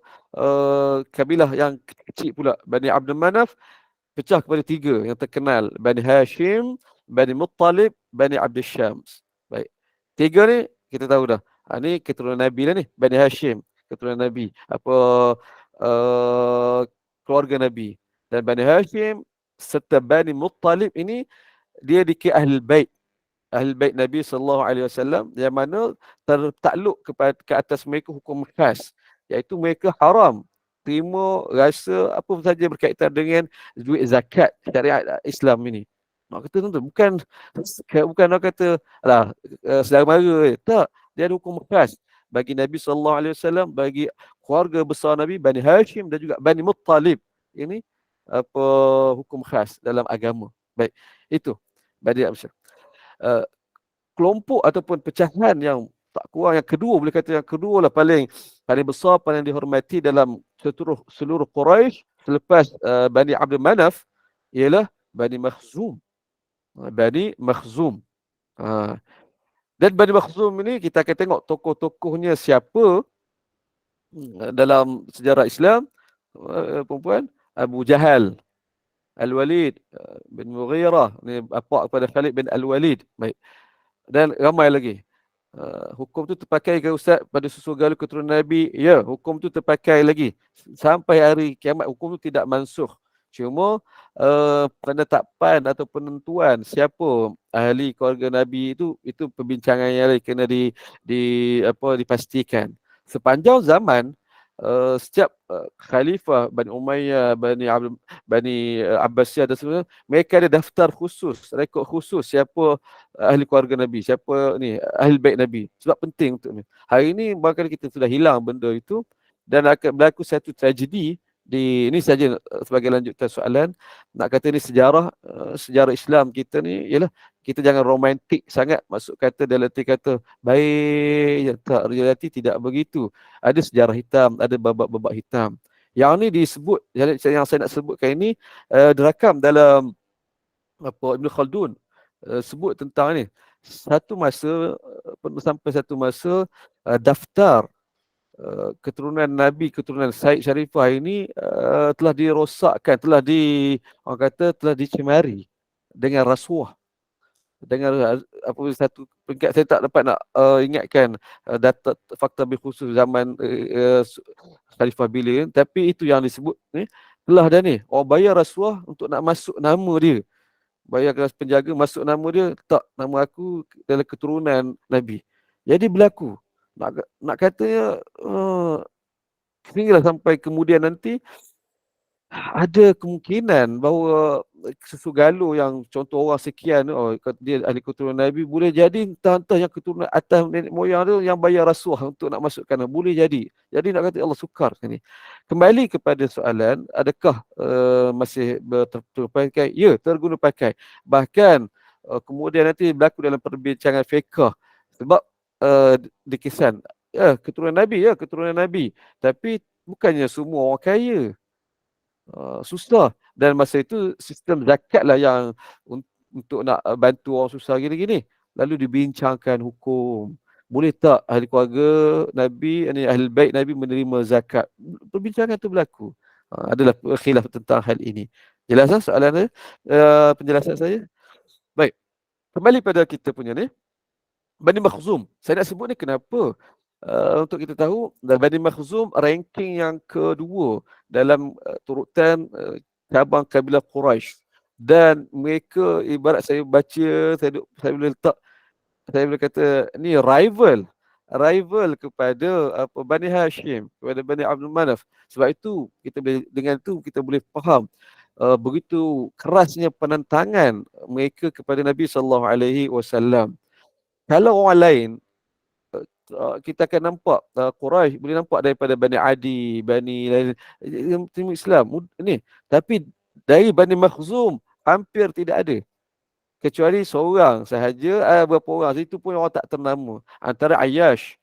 kabilah yang kecil pula. Bani Abdul Manaf pecah kepada 3 yang terkenal. Bani Hashim, Bani Muttalib, Bani Abdul Syams. Baik. 3 ni kita tahu dah. Ni keturunan Nabi lah ni. Bani Hashim, keturunan Nabi. Keluarga Nabi. Dan Bani Hashim serta Bani Muttalib ini dia dikira Ahlul Bait. Ahlul Bait Nabi SAW yang mana tertakluk ke atas mereka hukum khas, iaitu mereka haram terima rasa apa saja berkaitan dengan duit zakat syariat Islam ini. Nak kata tuan-tuan, bukan nak kata alah saudara mara, tak, dia ada hukum khas bagi Nabi SAW, bagi keluarga besar Nabi, Bani Hashim dan juga Bani Muttalib. Ini apa hukum khas dalam agama. Baik, itu Bani Absyar. Kelompok ataupun pecahan yang tak kurang, yang kedua, boleh kata yang kedua lah paling besar, paling dihormati dalam seluruh Quraisy selepas Bani Abdul Manaf ialah Bani Makhzum. Bani Makhzum. Dan Bani Makhzum ini kita akan tengok tokoh-tokohnya siapa dalam sejarah Islam. Perempuan Abu Jahal, Al-Walid bin Mughirah, ni bapa kepada Khalid bin Al-Walid. Baik. Dan ramai lagi. Hukum tu terpakai ke Ustaz pada susu galu keturunan Nabi? Ya, hukum tu terpakai lagi. Sampai hari kiamat hukum tu tidak mansukh. Cuma penetapan atau penentuan siapa ahli keluarga Nabi itu perbincangan yang lain kena dipastikan. sepanjang zaman setiap khalifah Bani Umayyah, Bani Abbasiyah dan sebagainya, mereka ada daftar khusus, rekod khusus siapa ahli keluarga Nabi, siapa ni ahli bait Nabi. Sebab penting untuk ni. Hari ini barangkali kita sudah hilang benda itu dan akan berlaku satu tragedi di ini saja sebagai lanjutan soalan. Nak kata ni sejarah Islam kita ni ialah kita jangan romantik sangat, masuk kata dalam arti kata baik, tak, realiti tidak begitu. Ada sejarah hitam, ada babak-babak hitam. Yang ni disebut, yang saya nak sebutkan ini direkam dalam Ibn Khaldun sebut tentang ni. Satu masa sampai satu masa daftar keturunan Nabi, keturunan Said Sharifah ini telah dirosakkan, telah dicemari dengan rasuah. Dengan apa satu peringkat saya tak dapat nak ingatkan data fakta khusus zaman Khalifah bila, tapi itu yang disebut ni telah dah ni orang bayar rasuah untuk nak masuk nama dia, bayar kelas penjaga masuk nama dia, tak, nama aku dalam keturunan Nabi. Jadi berlaku nak katanya sehinggalah sampai kemudian nanti ada kemungkinan bahawa sesugalo yang contoh orang sekian dia ahli keturunan Nabi, boleh jadi entah-entah yang keturunan atas nenek moyang tu yang bayar rasuah untuk nak masukkan, boleh jadi. Jadi nak kata Allah sukar ni. Kembali kepada soalan, adakah masih terpakai? Ya, terguna pakai. Bahkan kemudian nanti berlaku dalam perbincangan fiqh sebab dikesan keturunan Nabi, tapi bukannya semua orang kaya. Susah, dan masa itu sistem zakat lah yang untuk nak bantu orang susah gini-gini. Lalu dibincangkan hukum, boleh tak ahli keluarga Nabi, ahli bait Nabi menerima zakat. Perbincangan itu berlaku. Adalah khilaf tentang hal ini. Jelas tak soalan penjelasan saya? Baik, kembali pada kita punya ni Bani Makhzum. Saya nak sebut ni kenapa? Untuk kita tahu, Bani Makhzum ranking yang kedua dalam turutan cabang kabilah Quraisy, dan mereka ibarat saya baca, saya boleh letak, saya boleh kata ni rival kepada Bani Hashim, kepada Bani Abdul Manaf. Sebab itu kita boleh, dengan itu kita boleh faham begitu kerasnya penentangan mereka kepada Nabi SAW. Kalau orang lain kita akan nampak Quraisy boleh nampak daripada Bani Adi, Bani Timur Islam ni, tapi dari Bani Makhzum hampir tidak ada, kecuali seorang sahaja, beberapa orang, itu pun orang tak ternama, antara Ayyash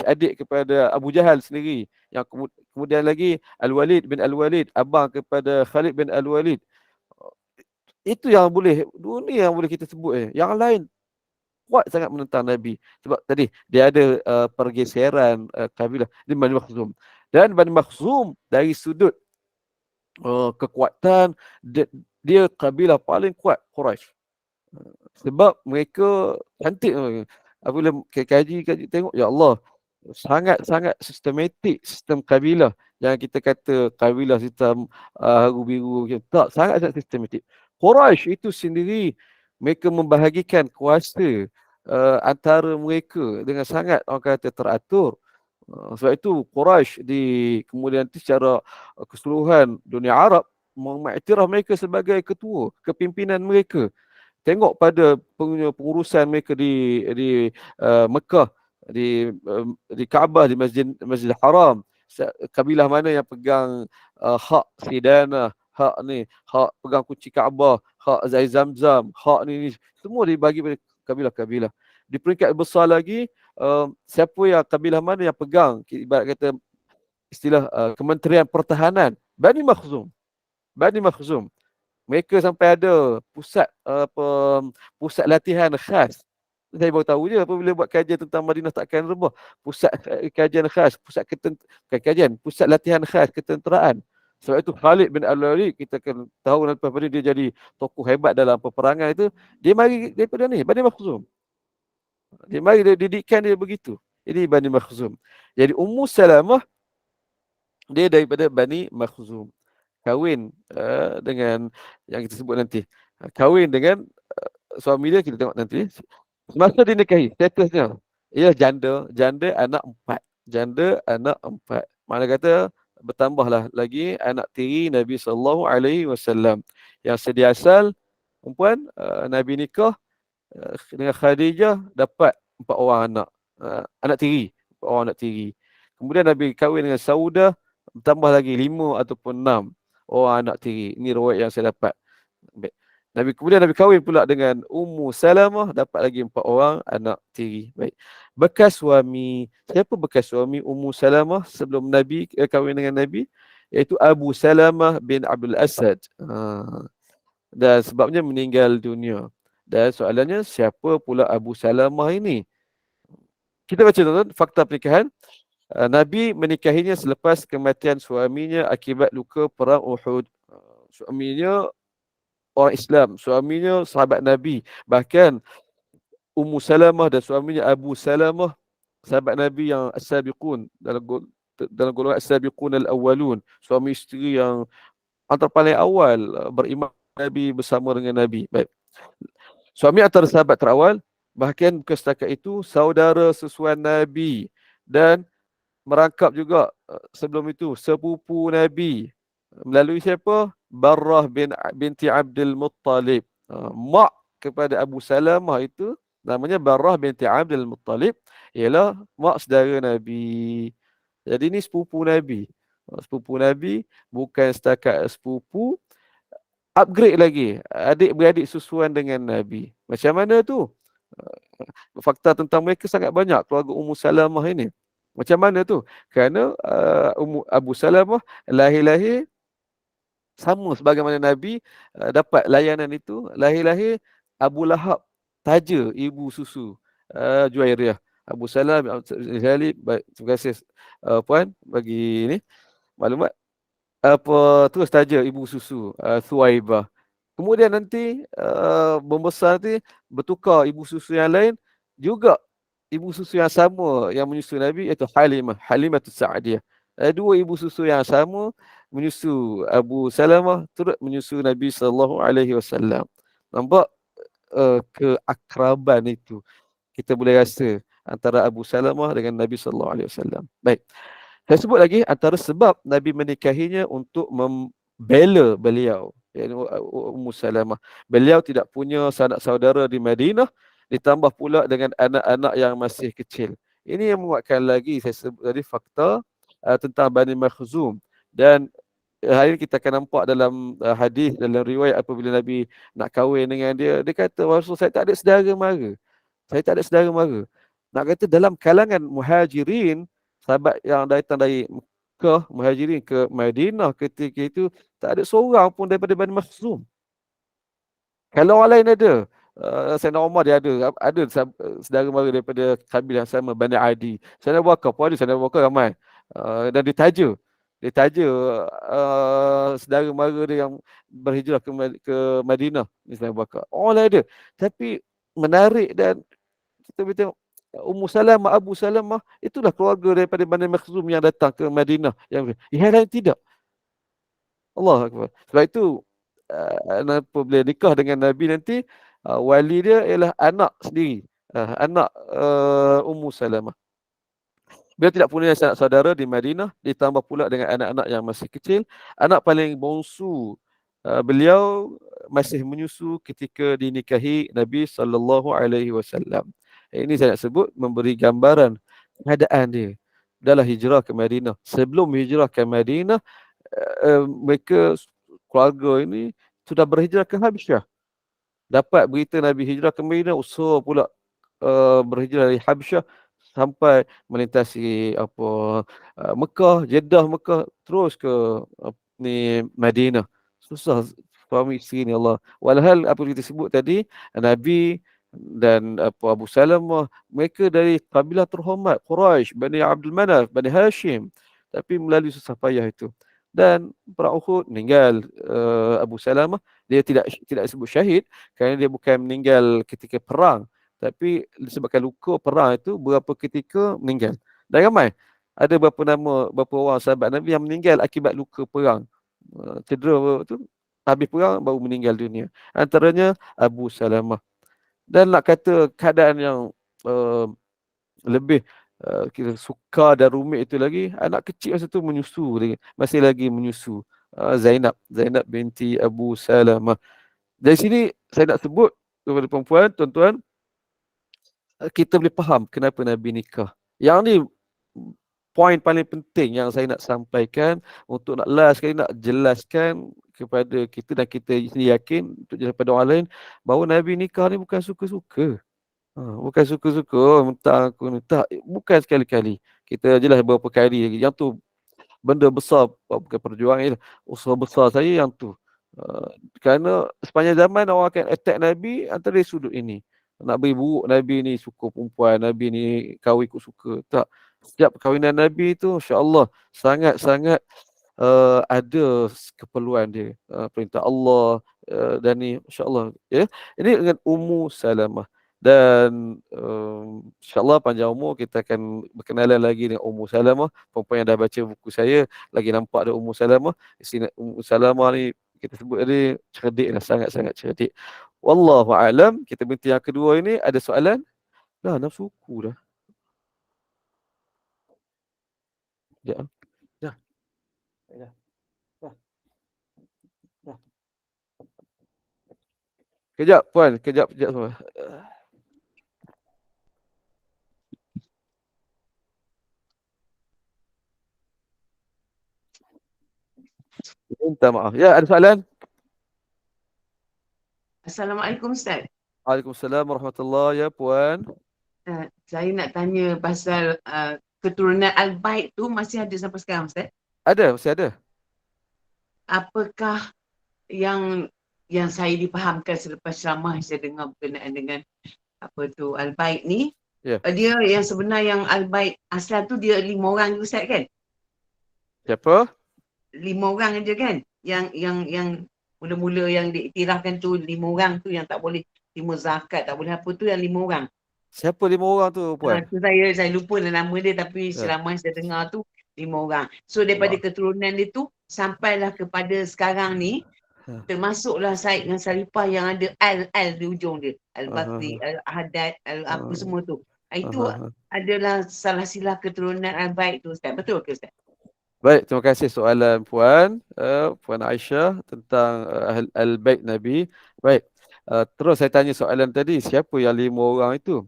adik kepada Abu Jahal sendiri, yang kemudian lagi Al-Walid bin Al-Walid, abang kepada Khalid bin Al-Walid. Itu yang boleh, dunia yang boleh kita sebut. Yang lain kuat sangat menentang Nabi. Sebab tadi dia ada pergeseran kabilah di Bani Makhzum. Dan Bani Makhzum dari sudut kekuatan, dia kabilah paling kuat Quraisy. Sebab mereka cantik. Apabila kaji tengok, ya Allah, sangat-sangat sistematik sistem kabilah. Yang kita kata kabilah sistem haru biru, tak, sangat-sangat sistematik. Quraisy itu sendiri, mereka membahagikan kuasa antara mereka dengan sangat, orang kata, teratur. Sebab itu Quraisy kemudian secara keseluruhan dunia Arab mengiktiraf mereka sebagai ketua, kepimpinan mereka. Tengok pada pengurusan mereka di Mekah, di Kaabah, di Masjidil Haram. Kabilah mana yang pegang hak Sidanah, hak pegang kunci Kaabah, hak Zai Zamzam, hak ni semua dibagi pada kabilah-kabilah. Di peringkat besar lagi, siapa yang kabilah mana yang pegang, ibarat kata istilah Kementerian Pertahanan, Bani Makhzum. Mereka sampai ada pusat latihan khas. Saya baru tahu je apabila buat kajian tentang Madinah takkan rebah. Pusat kajian khas, pusat latihan khas ketenteraan. Sebab itu Khalid bin Al-Walid, kita akan tahu lepas pada dia jadi tokoh hebat dalam peperangan itu, dia mari daripada ni, Bani Makhzum. Dia mari, didikan dia begitu. Ini Bani Makhzum. Jadi Ummu Salamah, dia daripada Bani Makhzum. Kahwin dengan yang kita sebut nanti. Kahwin dengan suami dia, kita tengok nanti. Semasa dinikahi, statusnya ia janda anak 4. janda anak 4. Mana kata bertambahlah lagi anak tiri Nabi SAW yang sedia asal perempuan Nabi nikah dengan Khadijah dapat 4 orang anak, anak tiri, 4 orang anak tiri. Kemudian Nabi kahwin dengan Saudah, tambah lagi 5 ataupun 6 orang anak tiri. Ini riwayat yang saya dapat. Baik. Kemudian Nabi kahwin pula dengan Ummu Salamah, dapat lagi 4 orang anak tiri. Baik. Bekas suami. Siapa bekas suami Ummu Salamah sebelum Nabi kahwin dengan Nabi? Iaitu Abu Salamah bin Abdul Asad. Dan sebabnya meninggal dunia. Dan soalannya, siapa pula Abu Salamah ini? Kita baca tuan-tuan, fakta pernikahan. Nabi menikahinya selepas kematian suaminya akibat luka perang Uhud. Suaminya orang Islam, suaminya sahabat Nabi. Bahkan Ummu Salamah dan suaminya Abu Salamah sahabat Nabi yang as-sabiqun, dalam golongan as-sabiqun al-awwalun, suami isteri yang antara paling awal beriman Nabi bersama dengan Nabi. Baik. Suami antara sahabat terawal, bahkan bukan setakat itu, saudara sesuai Nabi dan merangkap juga sebelum itu sepupu Nabi. Melalui siapa? Barrah binti Abdul Muttalib. Mak kepada Abu Salamah itu namanya Barrah binti Abdul Muttalib, ialah mak saudara Nabi. Jadi ini sepupu Nabi. Sepupu Nabi bukan setakat sepupu, upgrade lagi, adik-beradik susuan dengan Nabi. Macam mana tu? Fakta tentang mereka sangat banyak, keluarga Ummu Salamah ini. Macam mana tu? Kerana Abu Salamah lahir-lahir sama sebagaimana Nabi dapat layanan itu, lahir-lahir Abu Lahab taja ibu susu Juwairiyah. Abu Salam, terima kasih puan bagi ini maklumat. Terus taja ibu susu Thuwaibah. Kemudian nanti membesar nanti bertukar ibu susu yang lain, juga ibu susu yang sama yang menyusu Nabi, iaitu Halimatus Sa'diyah. Dua ibu susu yang sama menyusu Abu Salamah, turut menyusu Nabi SAW. Nampak keakraban itu kita boleh rasa antara Abu Salamah dengan Nabi SAW. Baik. Saya sebut lagi antara sebab Nabi menikahinya untuk membela beliau, iaitu Ummu Salamah. Beliau tidak punya sanak saudara di Madinah, ditambah pula dengan anak-anak yang masih kecil. Ini yang menguatkan lagi saya sebut tadi fakta tentang Bani Makhzum. Dan hari ini kita akan nampak dalam hadis, dalam riwayat apabila Nabi nak kahwin dengan dia, dia kata, Rasul, saya tak ada saudara mara. Saya tak ada saudara mara. Nak kata dalam kalangan muhajirin, sahabat yang datang dari Mekah, muhajirin ke Madinah ketika itu, tak ada seorang pun daripada Bani Makhzum. Kalau orang lain ada, Sayyidina Umar dia ada saudara mara daripada kabilah yang sama, Bani Adi. Sayyidina Abu Bakar pun ada, Sayyidina Abu Bakar ramai. Dan ditaja saudara mara dia yang berhijrah ke Madinah, Sayyidina Abu Bakar. Orang lain ada. Tapi menarik, dan kita boleh tengok Ummu Salamah, Abu Salamah, itulah keluarga daripada Bani Makhzum yang datang ke Madinah. Yang lain tidak. Allah Akbar. Sebab itu apabila nikah dengan Nabi nanti, wali dia ialah anak sendiri, anak Ummu Salamah. Beliau tidak punya sanak saudara di Madinah, ditambah pula dengan anak-anak yang masih kecil. Anak paling bongsu beliau masih menyusu ketika dinikahi Nabi SAW. Ini saya nak sebut memberi gambaran keadaan dia. Dalam hijrah ke Madinah. Sebelum hijrah ke Madinah, mereka keluarga ini sudah berhijrah ke Habsyah. Dapat berita Nabi hijrah ke Madinah, usaha pula berhijrah dari Habsyah sampai melintasi Mekah, Jeddah, Mekah, terus ke Madinah. Susah suami isteri ni, Allah. Walhal apa kita sebut tadi, Nabi dan Abu Salamah, mereka dari kabilah terhormat, Quraisy, Bani Abdul Manaf, Bani Hashim. Tapi melalui susah payah itu. Dan perang Uhud meninggal Abu Salamah. Dia tidak disebut syahid kerana dia bukan meninggal ketika perang, tapi disebabkan luka perang itu beberapa ketika meninggal. Dan ramai. Ada berapa orang sahabat Nabi yang meninggal akibat luka perang. Cedera tu, habis perang baru meninggal dunia. Antaranya Abu Salamah. Dan nak kata keadaan yang lebih kita sukar dan rumit itu lagi, anak kecil masa tu menyusu lagi, masih lagi menyusu. Zainab binti Abu Salamah. Dari sini saya nak sebut kepada perempuan, tuan-tuan, kita boleh faham kenapa Nabi nikah. Yang ni poin paling penting yang saya nak sampaikan untuk nak last sekali nak jelaskan kepada kita dan kita sendiri yakin untuk jelas pada orang lain bahawa Nabi nikah ni bukan suka-suka. Bukan suka-suka, mentang aku ni. Tak, bukan sekali-kali. Kita jelas beberapa kali lagi. Yang tu benda besar, bukan perjuangan, usaha besar saya yang tu. Kerana sepanjang zaman orang akan attack Nabi antara sudut ini. Nak beri buruk Nabi ni suka perempuan, Nabi ni kahwin ikut suka. Tak. Setiap perkahwinan Nabi tu, insya-Allah sangat-sangat ada keperluan dia. Perintah Allah dan ni insya-Allah. Ya. Ini dengan Ummu Salamah. Dan insya-Allah panjang umur kita akan berkenalan lagi dengan Ummu Salamah. Perempuan yang dah baca buku saya lagi nampak ada Ummu Salamah. Ummu Salamah ni kita sebut tadi cerdik lah, sangat-sangat cerdik. Wallahu a'lam. Kita berhenti yang kedua ini. Ada soalan? Dah nafsuku dah. Ya. Dah. Dah. Dah. Dah. Kejap puan, kejap semua. Minta maaf. Ya, ada soalan? Assalamualaikum Ustaz. Waalaikumsalam warahmatullahi ya puan. Saya nak tanya pasal keturunan Al-Bait tu masih ada sampai sekarang Ustaz? Ada, masih ada. Apakah yang saya dipahamkan selepas ceramah saya dengar berkenaan dengan apa tu Al-Bait ni? Ya. Dia yang sebenar yang Al-Bait asal tu dia 5 orang Ustaz kan? Siapa? 5 orang aja kan? Yang mula-mula yang diiktirafkan tu 5 orang tu yang tak boleh terima zakat, tak boleh apa tu yang 5 orang. Siapa 5 orang tu puan? Tu saya lupa nama dia tapi selama saya dengar tu 5 orang. So daripada keturunan dia tu sampailah kepada sekarang ni termasuklah Said dengan Saripah yang ada Al di ujung dia. Al-Bakri, Al-Haddad, apa semua tu. Itu adalah salah silah keturunan Al-Bait tu Ustaz. Betul ke Ustaz? Baik, terima kasih soalan puan, Puan Aisyah tentang Al-Bait Nabi. Baik, terus saya tanya soalan tadi, siapa yang 5 orang itu?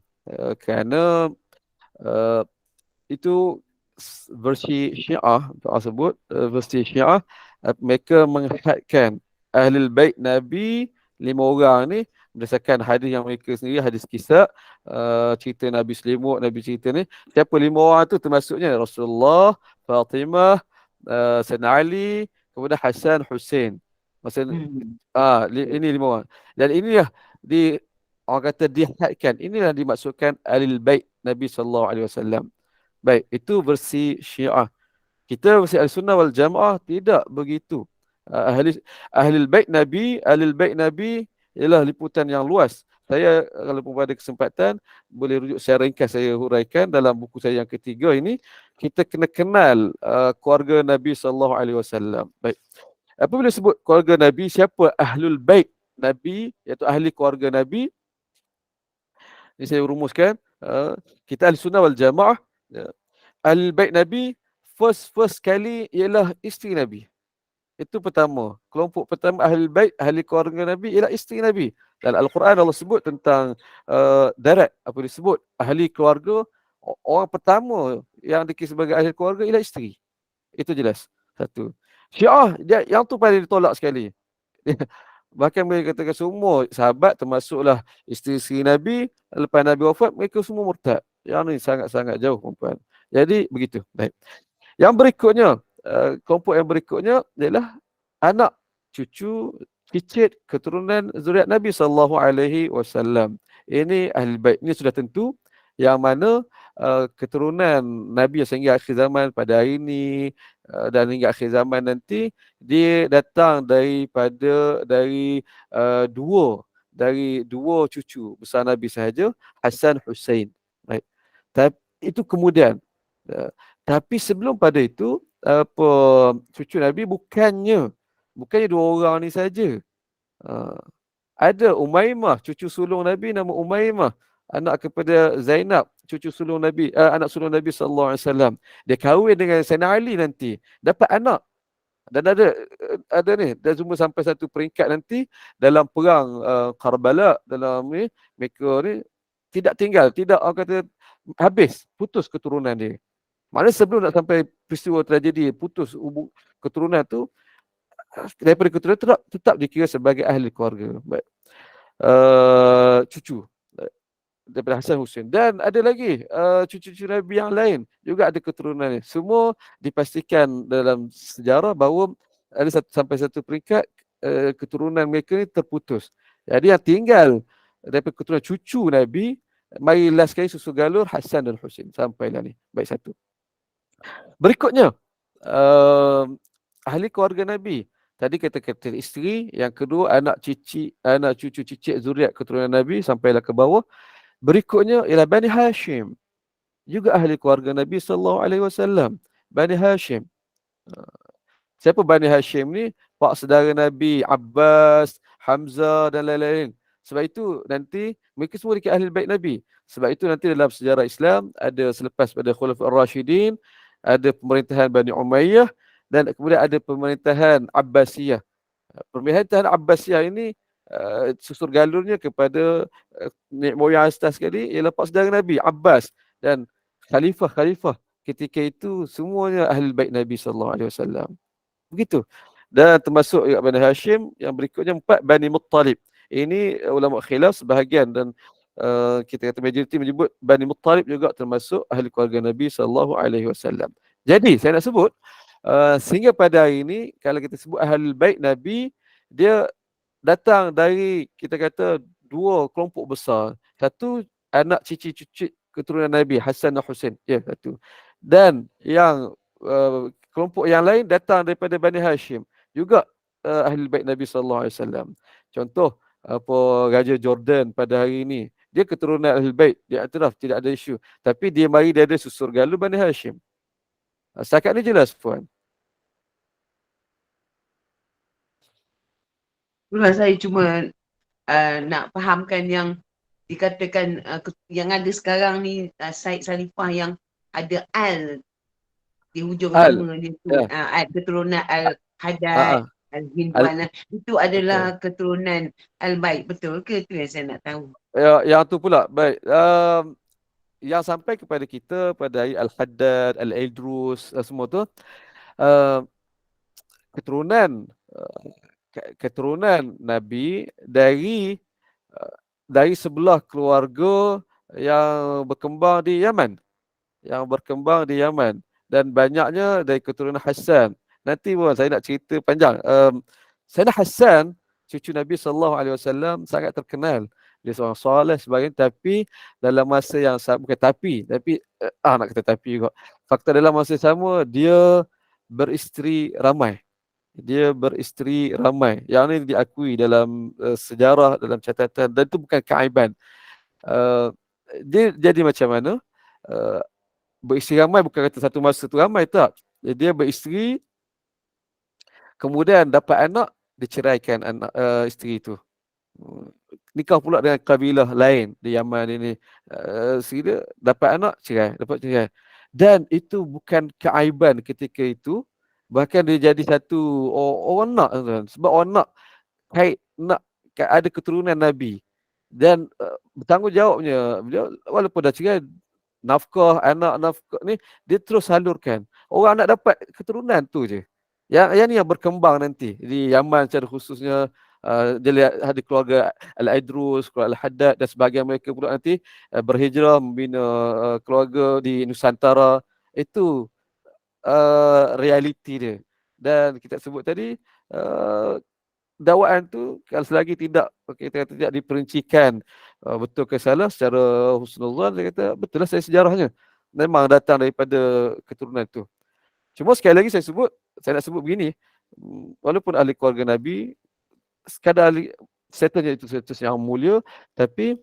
Kerana itu versi Syiah, sebut versi Syiah, mereka menghadkan Ahlul Bait Nabi 5 orang ni berdasarkan hadis yang mereka sendiri, hadis kisah, cerita Nabi selimut, Nabi cerita ni. Siapa 5 orang tu termasuknya Rasulullah, Fatimah, Sayyidina Ali, kemudian Hasan, Hussein. Maksudnya ini 5 orang. Dan inilah orang kata dihadkan. Inilah dimaksudkan Ahlul Bait Nabi SAW. Baik, itu versi Syiah. Kita versi Ahlussunnah wal Jamaah tidak begitu. Ahlul Bait Nabi ialah liputan yang luas. Saya kalau pun ada kesempatan boleh rujuk secara ringkas saya huraikan dalam buku saya yang ketiga ini. Kita kena kenal keluarga Nabi SAW. Baik. Apabila sebut keluarga Nabi, siapa Ahlul Bait Nabi, iaitu ahli keluarga Nabi? Ini saya rumuskan. Kita Ahlussunnah wal Jamaah, Ahlul Bait Nabi first kali ialah isteri Nabi. Itu pertama. Kelompok pertama Ahlul Bait, ahli keluarga Nabi ialah isteri Nabi. Dalam Al-Quran Allah sebut tentang darat, apa disebut ahli keluarga, orang pertama yang dikira sebagai ahli keluarga ialah isteri. Itu jelas. Satu. Syiah yang tu paling ditolak sekali. Bahkan mereka katakan semua sahabat termasuklah isteri-isteri Nabi lepas Nabi wafat mereka semua murtad. Yang ni sangat-sangat jauh perempuan. Jadi begitu. Baik. Yang berikutnya, kelompok yang berikutnya adalah anak, cucu, cicit, keturunan zuriat Nabi SAW. Ini ahli bait. Ini sudah tentu yang mana keturunan Nabi sehingga akhir zaman pada hari ini dan hingga akhir zaman nanti dia datang dari dua cucu besar Nabi sahaja, Hasan, Hussein. Right. Tapi itu kemudian. Tapi sebelum pada itu cucu Nabi bukannya 2 orang ni saja. Ada Umaymah, cucu sulung Nabi nama Umaymah. anak kepada Zainab, cucu sulung Nabi, anak sulung Nabi sallallahu alaihi wasallam. Dia kahwin dengan Sayyidina Ali nanti, dapat anak. Dan ada ni, dan semua sampai satu peringkat nanti dalam perang Karbala, dalam ni mereka ni tidak orang kata habis, putus keturunan dia. Maknanya sebelum nak sampai peristiwa tragedi putus keturunan tu, daripada keturunan tetap dikira sebagai ahli keluarga. Baik. Cucu daripada Hasan Hussein. Dan ada lagi cucu-cucu Nabi yang lain juga ada keturunan ni. Semua dipastikan dalam sejarah bahawa ada sampai satu peringkat keturunan mereka ni terputus. Jadi yang tinggal daripada keturunan cucu Nabi, mari last sekali susu galur Hasan dan Hussein. Sampailah ni. Baik, satu. Berikutnya, ahli keluarga Nabi. Tadi kata isteri, yang kedua anak cucu cicit zuriat keturunan Nabi, sampailah ke bawah. Berikutnya ialah Bani Hashim. Juga ahli keluarga Nabi sallallahu alaihi wasallam. Bani Hashim. Siapa Bani Hashim ni? Pak saudara Nabi, Abbas, Hamzah dan lain-lain. Sebab itu nanti mereka semua dikira ahli bait Nabi. Sebab itu nanti dalam sejarah Islam ada selepas pada Khulafaur Rashidin, ada pemerintahan Bani Umayyah dan kemudian ada pemerintahan Abbasiyah. Pemerintahan Abbasiyah ini susur galurnya kepada nenek moyang atas sekali ialah pak saudara Nabi Abbas, dan khalifah ketika itu semuanya ahli bait Nabi sallallahu alaihi wasallam. Begitu. Dan termasuk Bani Hashim. Yang berikutnya 4 Bani Muttalib. Ini ulama khilaf sebahagian, dan kita kata majoriti menyebut Bani Muttalib juga termasuk ahli keluarga Nabi sallallahu alaihi wasallam. Jadi saya nak sebut sehingga pada hari ini kalau kita sebut ahli bait Nabi, dia datang dari, kita kata, 2 kelompok besar. Satu anak cici-cucu keturunan Nabi, Hasan dan Hussein. Ya, satu. Dan yang kelompok yang lain datang daripada Bani Hashim. Juga ahli bait Nabi sallallahu alaihi wasallam. Contoh Raja Jordan pada hari ini, dia keturunan ahli bait, dia iktiraf, tidak ada isu. Tapi dia ada susur galur Bani Hashim. Setakat ni jelas, puan. Itulah saya cuma nak fahamkan yang dikatakan yang ada sekarang ni Said Salifah yang ada al di hujung nama dia tu, keturunan Al-Haddad, Al-Hindwan, itu adalah keturunan Al-Bait, betul ke? Itu yang saya nak tahu. Yang tu pula, baik. Yang sampai kepada kita pada Al-Haddad, Al-Idrus, semua tu keturunan Nabi dari sebelah keluarga yang berkembang di Yaman. Dan banyaknya dari keturunan Hasan. Nanti pun saya nak cerita panjang. Sayyidina Hasan, cucu Nabi sallallahu alaihi wasallam, sangat terkenal. Dia seorang soleh sebagainya, tapi dalam masa yang sama, bukan tapi nak kata tapi juga. Fakta dalam masa sama dia beristeri ramai. Yang ini diakui dalam sejarah, dalam catatan, dan itu bukan keaiban. Dia jadi macam mana? Beristeri ramai bukan kata satu masa tu ramai, tak. Dia beristeri, kemudian dapat anak, diceraikan anak isteri itu. Nikah pula dengan kabilah lain di Yaman ini. Dia dapat anak, cerai. Dan itu bukan keaiban ketika itu. Bahkan dia jadi satu orang nak, sebab orang nak ada keturunan Nabi. Dan bertanggungjawabnya, walaupun dah cerai, nafkah ni dia terus salurkan. Orang nak dapat keturunan tu je. Yang ni yang berkembang nanti di Yaman secara khususnya. Dia lihat ada keluarga Al-Idrus, keluarga Al-Haddad dan sebahagian mereka pula nanti berhijrah membina keluarga di Nusantara. Itu realiti dia. Dan kita sebut tadi dakwaan tu kalau selagi tidak diperincikan betul ke salah secara husnuzan, dia kata betul lah, saya sejarahnya memang datang daripada keturunan itu. Cuma sekali lagi saya nak sebut begini, walaupun ahli keluarga Nabi, sekadar statusnya itu status yang mulia, tapi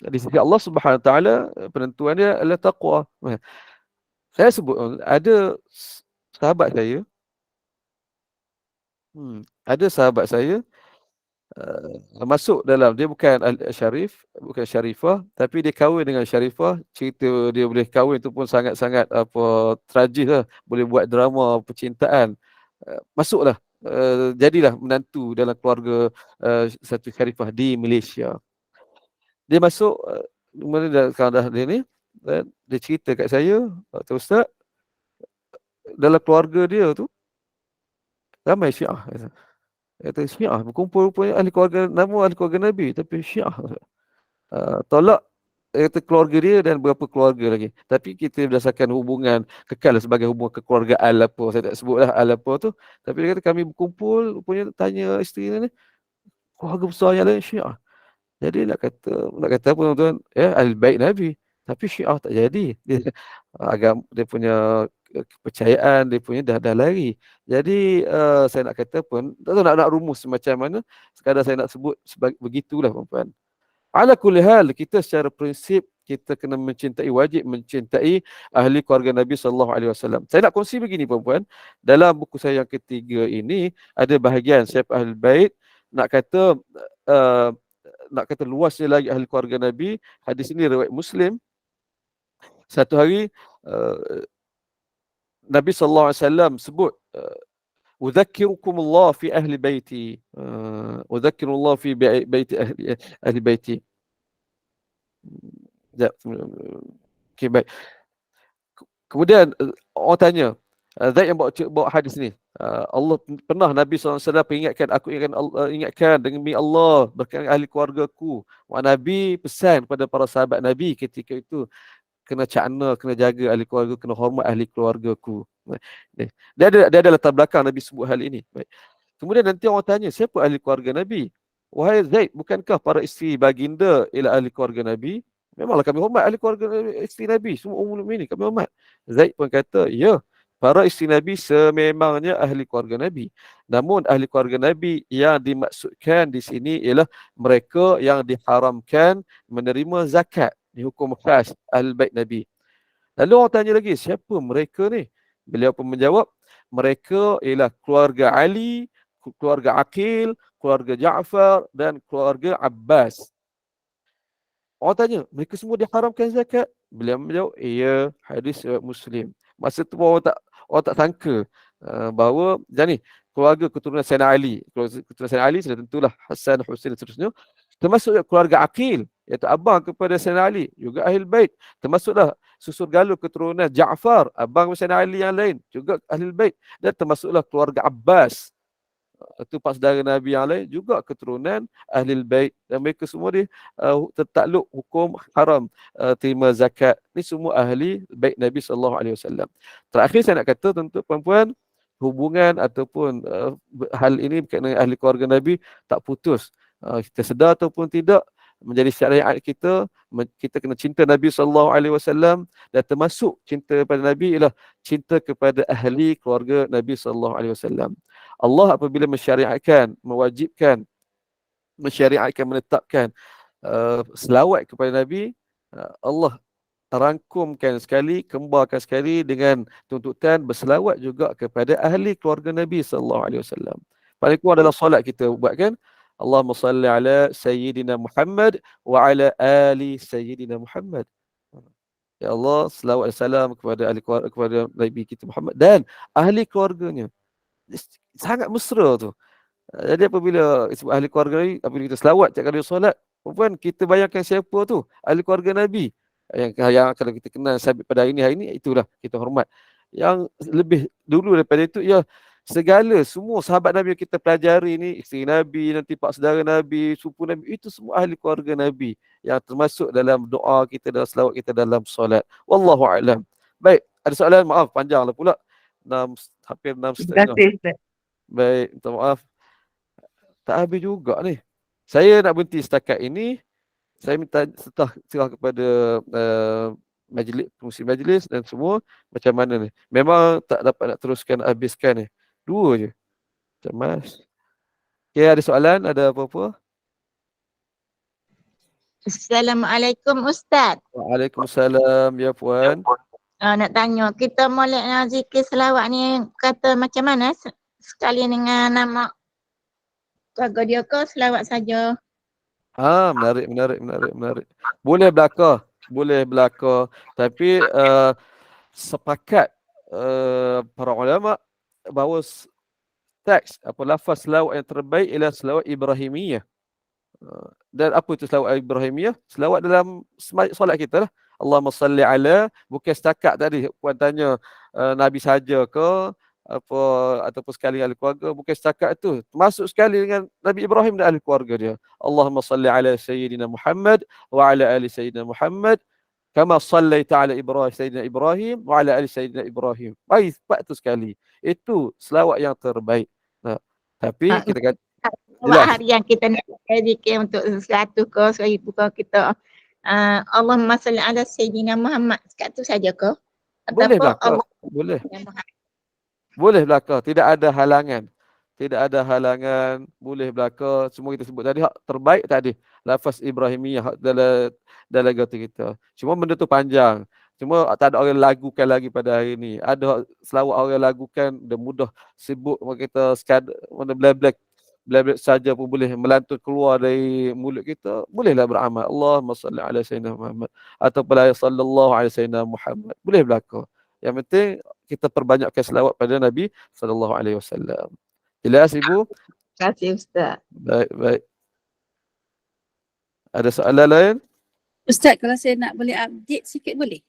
di sisi Allah Subhanahu Wa Taala penentuan dia adalah taqwa. Saya sebut ada sahabat saya masuk dalam, dia bukan syarif, bukan syarifah, tapi dia kahwin dengan syarifah. Cerita dia boleh kahwin tu pun sangat-sangat tragis lah, boleh buat drama percintaan. Masuklah, jadilah menantu dalam keluarga satu syarifah di Malaysia. Dia masuk, kemudian kalau dah dia ni, dia cerita kat saya, Kata Ustaz, dalam keluarga dia tu ramai Syiah. Kata Syiah berkumpul rupanya ahli keluarga, nama ahli keluarga Nabi, tapi Syiah. Tolak kata keluarga dia dan beberapa keluarga lagi. Tapi kita berdasarkan hubungan kekal sebagai hubungan kekeluargaan apa, saya tak sebutlah apa tu. Tapi dia kata kami berkumpul, rupanya tanya isteri ni, keluarga besar yang lain Syiah. Jadi nak kata apa tuan-tuan, ahli bait Nabi, tapi Syiah tak jadi. Dia dia punya kepercayaan, dia punya dah lari. Jadi saya nak kata pun, tak tahu nak rumus macam mana, sekadar saya nak sebut begitulah puan-puan. Ala kulli hal, kita secara prinsip kita kena wajib mencintai ahli keluarga Nabi SAW. Saya nak kongsi begini puan-puan, dalam buku saya yang ketiga ini ada bahagian siapa ahli bait, nak kata luasnya lagi ahli keluarga Nabi. Hadis ini riwayat Muslim. Satu hari Nabi SAW sebut, "Udzakirukumullah fi ahli baiti." Udzakirullah fi baiti ahli baiti. Okay, baik. Kemudian orang tanya, Zaid yang bawa hadis ni, Allah pernah Nabi SAW ingatkan, aku ingatkan demi Allah berkaitan ahli keluargaku. Nabi pesan kepada para sahabat Nabi ketika itu, kena cakna, kena jaga ahli keluarga, kena hormat ahli keluargaku. Dia ada latar belakang Nabi sebut hal ini. Baik. Kemudian nanti orang tanya, siapa ahli keluarga Nabi? Wahai Zaid, bukankah para isteri baginda ialah ahli keluarga Nabi? Memanglah kami hormat ahli keluarga isteri Nabi, semua ummul mukminin kami hormat. Zaid pun kata, ya, para isteri Nabi sememangnya ahli keluarga Nabi. Namun ahli keluarga Nabi yang dimaksudkan di sini ialah mereka yang diharamkan menerima zakat di hukum khas ahli bait Nabi. Lalu orang tanya lagi, siapa mereka ni? Beliau pun menjawab, mereka ialah keluarga Ali, keluarga Aqil, keluarga Ja'far dan keluarga Abbas. Orang tanya, mereka semua diharamkan zakat? Beliau menjawab, iya, hadis Muslim. Masa tu orang tak sangka bahawa jadi keluarga keturunan Sayyidina Ali, keturunan Sayyidina Ali sudah tentulah Hasan, Husain dan seterusnya. Termasuk keluarga Aqil, iaitu abang kepada Sayyidina Ali, juga ahli bait. Termasuklah susur galur keturunan Ja'far, abang Sayyidina Ali yang lain, juga ahli bait. Dan termasuklah keluarga Abbas, itu pak saudara Nabi yang lain, juga keturunan ahli bait. Dan mereka semua tertakluk hukum haram terima zakat. Ini semua ahli bait Nabi SAW. Terakhir saya nak kata, tentu puan-puan, hubungan ataupun hal ini berkaitan dengan ahli keluarga Nabi tak putus. Kita sedar ataupun tidak, menjadi syariat kita, kita kena cinta Nabi SAW, dan termasuk cinta kepada Nabi ialah cinta kepada ahli keluarga Nabi SAW. Allah apabila mensyariatkan, mewajibkan, menetapkan selawat kepada Nabi, Allah rangkumkan sekali, kembarkan sekali dengan tuntutan berselawat juga kepada ahli keluarga Nabi SAW. Paling kurang dalam solat kita buat kan, Allahumma salli ala Sayyidina Muhammad wa ala ali Sayyidina Muhammad. Ya Allah, selawat dan salam kepada ahli keluarga, kepada Nabi kita Muhammad dan ahli keluarganya. Sangat mesra tu. Jadi apabila sebut ahli keluarga Nabi, apabila kita selawat tiap kali solat, puan kita bayangkan siapa tu? Ahli keluarga Nabi. Yang kalau kita kenal sabit pada hari ini, itulah kita hormat. Yang lebih dulu daripada itu, ya, segala semua sahabat Nabi yang kita pelajari ni, isteri Nabi, nanti pak saudara Nabi, sepupu Nabi, itu semua ahli keluarga Nabi yang termasuk dalam doa kita, dalam selawat kita, dalam solat. Wallahu a'lam. Baik, ada soalan? Maaf, panjanglah pula. Hampir 6:30. Baik, minta maaf. Tak habis juga ni. Saya nak berhenti setakat ini. Saya minta serah kepada majlis, pengurusi majlis dan semua, macam mana ni. Memang tak dapat nak teruskan, habiskan ni. 2 je. Macam mas. Okay, ada soalan? Ada apa-apa? Assalamualaikum Ustaz. Waalaikumsalam, ya puan. Nak tanya, kita molek zikir selawat ni kata macam mana sekali dengan nama keluarga dia ke selawat saja? Menarik. Boleh belaka. Tapi sepakat para ulama bahawa teks lafaz selawat yang terbaik ialah selawat Ibrahimiyah. Dan apa itu selawat Ibrahimiyah? Selawat dalam solat kita lah. Allahumma salli ala, bukan setakat tadi puan tanya Nabi saja ke apa ataupun sekali ahli keluarga, bukan setakat itu. Termasuk sekali dengan Nabi Ibrahim dan ahli keluarga dia. Allahumma salli ala sayyidina Muhammad wa ala ali sayyidina Muhammad kama sallaita ala Ibrahim sayyidina Ibrahim wa ala ali sayyidina Ibrahim. Baik, itu sekali. Itu selawat yang terbaik. Nah, tapi kita kata Selawat harian kita nak zikir untuk 100 ke 1000 ke kita Allahumma salli ala sayyidina Muhammad sekat tu saja ke? boleh Ataupun belaka. Allah Boleh belaka. Tidak ada halangan. Boleh belaka. Semua kita sebut tadi hak terbaik tadi. Lafaz Ibrahimiyah dalam kata kita. Cuma benda tu panjang. Cuma tak ada orang lagukan lagi pada hari ni. Ada selawat orang lagukan, dia mudah sibuk kita sekadar mana black saja pun boleh melantun keluar dari mulut kita, bolehlah beramal. Allahumma salli ala sayyidina Muhammad ataupun la sallallahu alaihi sayyidina Muhammad. Boleh belaka. Yang penting kita perbanyakkan selawat pada Nabi sallallahu alaihi wasallam. Jelas Ibu? Terima kasih Ustaz. Baik. Ada soalan lain? Ustaz, kalau saya nak boleh update sikit boleh?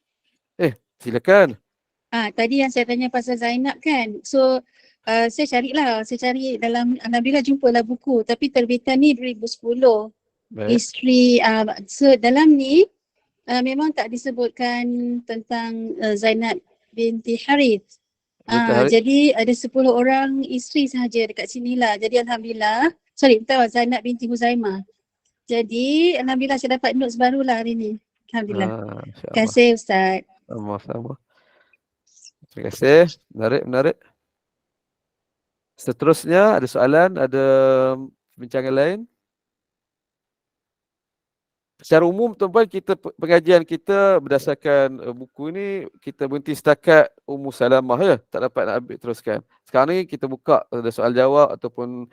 Silakan. Tadi yang saya tanya pasal Zainab kan. So saya cari dalam, alhamdulillah jumpalah buku, tapi terbitan ni 2010. Baik. History so dalam ni memang tak disebutkan tentang Zainab binti Harith. Jadi ada 10 orang isteri sahaja dekat sini lah. Jadi alhamdulillah, Zainab binti Huzaimah. Jadi alhamdulillah saya dapat notes barulah hari ni. Alhamdulillah. Terima kasih Ustaz. Sama-sama. Terima kasih. Menarik. Seterusnya ada soalan, ada perbincangan lain? Secara umum tuan-tuan, pengajian kita berdasarkan buku ni kita berhenti setakat Ummu Salamah ya, tak dapat nak ambil teruskan. Sekarang ni kita buka ada soal jawab ataupun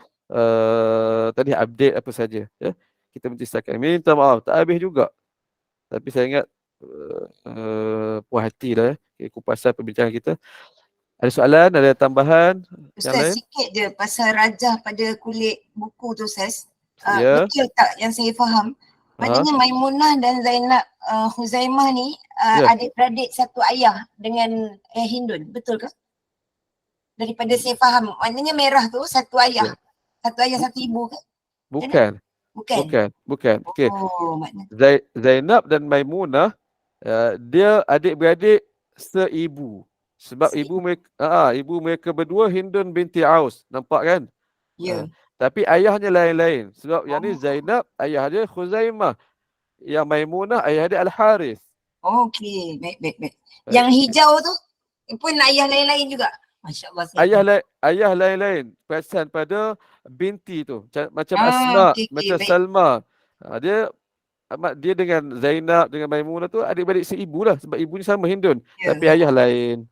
tadi update apa saja ya. Kita berhenti setakat. Minta maaf tak habis juga. Tapi saya ingat puas hati dah ya kupasan perbincangan kita. Ada soalan, ada tambahan yang lain? Ustaz, sikit je pasal rajah pada kulit buku tu Ustaz. Ya. Betul tak yang saya faham? Maknanya Maimunah dan Zainab Huzaimah ni adik-beradik satu ayah dengan Hindun, betul ke? Daripada saya faham, maknanya merah tu satu ayah. Satu ayah satu ibu ke? Bukan. Okey. Oh, maknanya. Zainab dan Maimunah dia adik-beradik seibu. Sebab ibu mereka berdua Hindun binti Aus. Nampak kan? Ya. Tapi ayahnya lain-lain. Sebab yang ni Zainab, ayah dia Khuzaimah. Yang Maimunah, ayah dia Al-Harith. Okey, baik. Yang hijau tu pun ayah lain-lain juga. Masya-Allah. Ayah lain-lain. Perasan pada binti tu. Macam Asma, macam Salma. Dia dengan Zainab, dengan Maimunah tu adik-beradik seibu lah. Sebab ibu ni sama Hindun. Tapi ayah lain.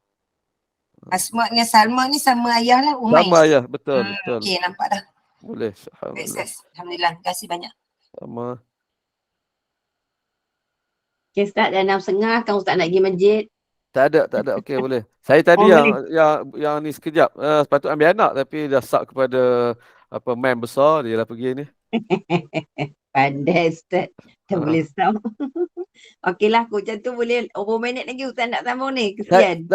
Asma dengan Salma ni sama ayah lah, Umais. Sama ayah, betul. Okey, nampak dah. Boleh. Alhamdulillah. Terima kasih banyak. Sama. Okay, Ustaz dah 6.30 kan Ustaz nak pergi masjid. Tak ada. Okey, boleh. Saya tadi yang ni sekejap. Sepatut ambil anak tapi dah sak kepada man besar, dia lah pergi ni. Pandai Ustaz. Tak boleh stop. Okeylah, aku macam tu boleh berapa minit lagi Ustaz nak sambung ni. Kesian.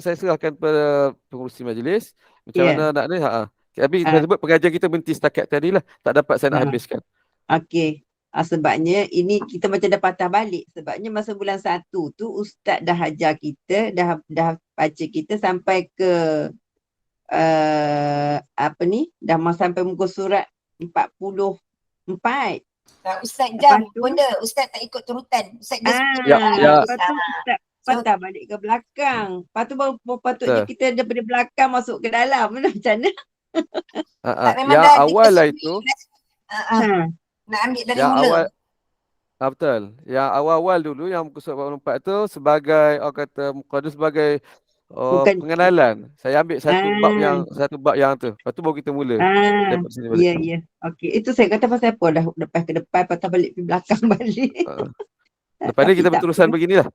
Saya serahkan kepada pengurusi majlis. Macam mana nak ni? Tapi saya sebut pengajian kita berhenti setakat tadi lah. Tak dapat saya nak habiskan. Okey. Sebabnya ini kita macam dah patah balik. Sebabnya masa bulan 1 tu Ustaz dah ajar kita, dah baca kita sampai ke dah sampai muka surat 44. Ustaz jam benda, Ustaz tak ikut turutan. Ustaz Lepas tu Ustaz patah balik ke belakang. Lepas tu baru patutnya kita daripada belakang masuk ke dalam. Macam mana? Yang awal lah itu. Nak ambil dari mula. Betul. Yang awal-awal dulu yang muka surat 44 tu sebagai orang kata muka sebagai Oh, Bukan. pengenalan. Saya ambil satu bab yang tu. Lepas tu baru kita mula. Daripada sini balik. Ya. Okey, itu saya kata pasal apa? Dah depan ke depan, patah balik ke belakang balik. Lepas ni kita berterusan beginilah.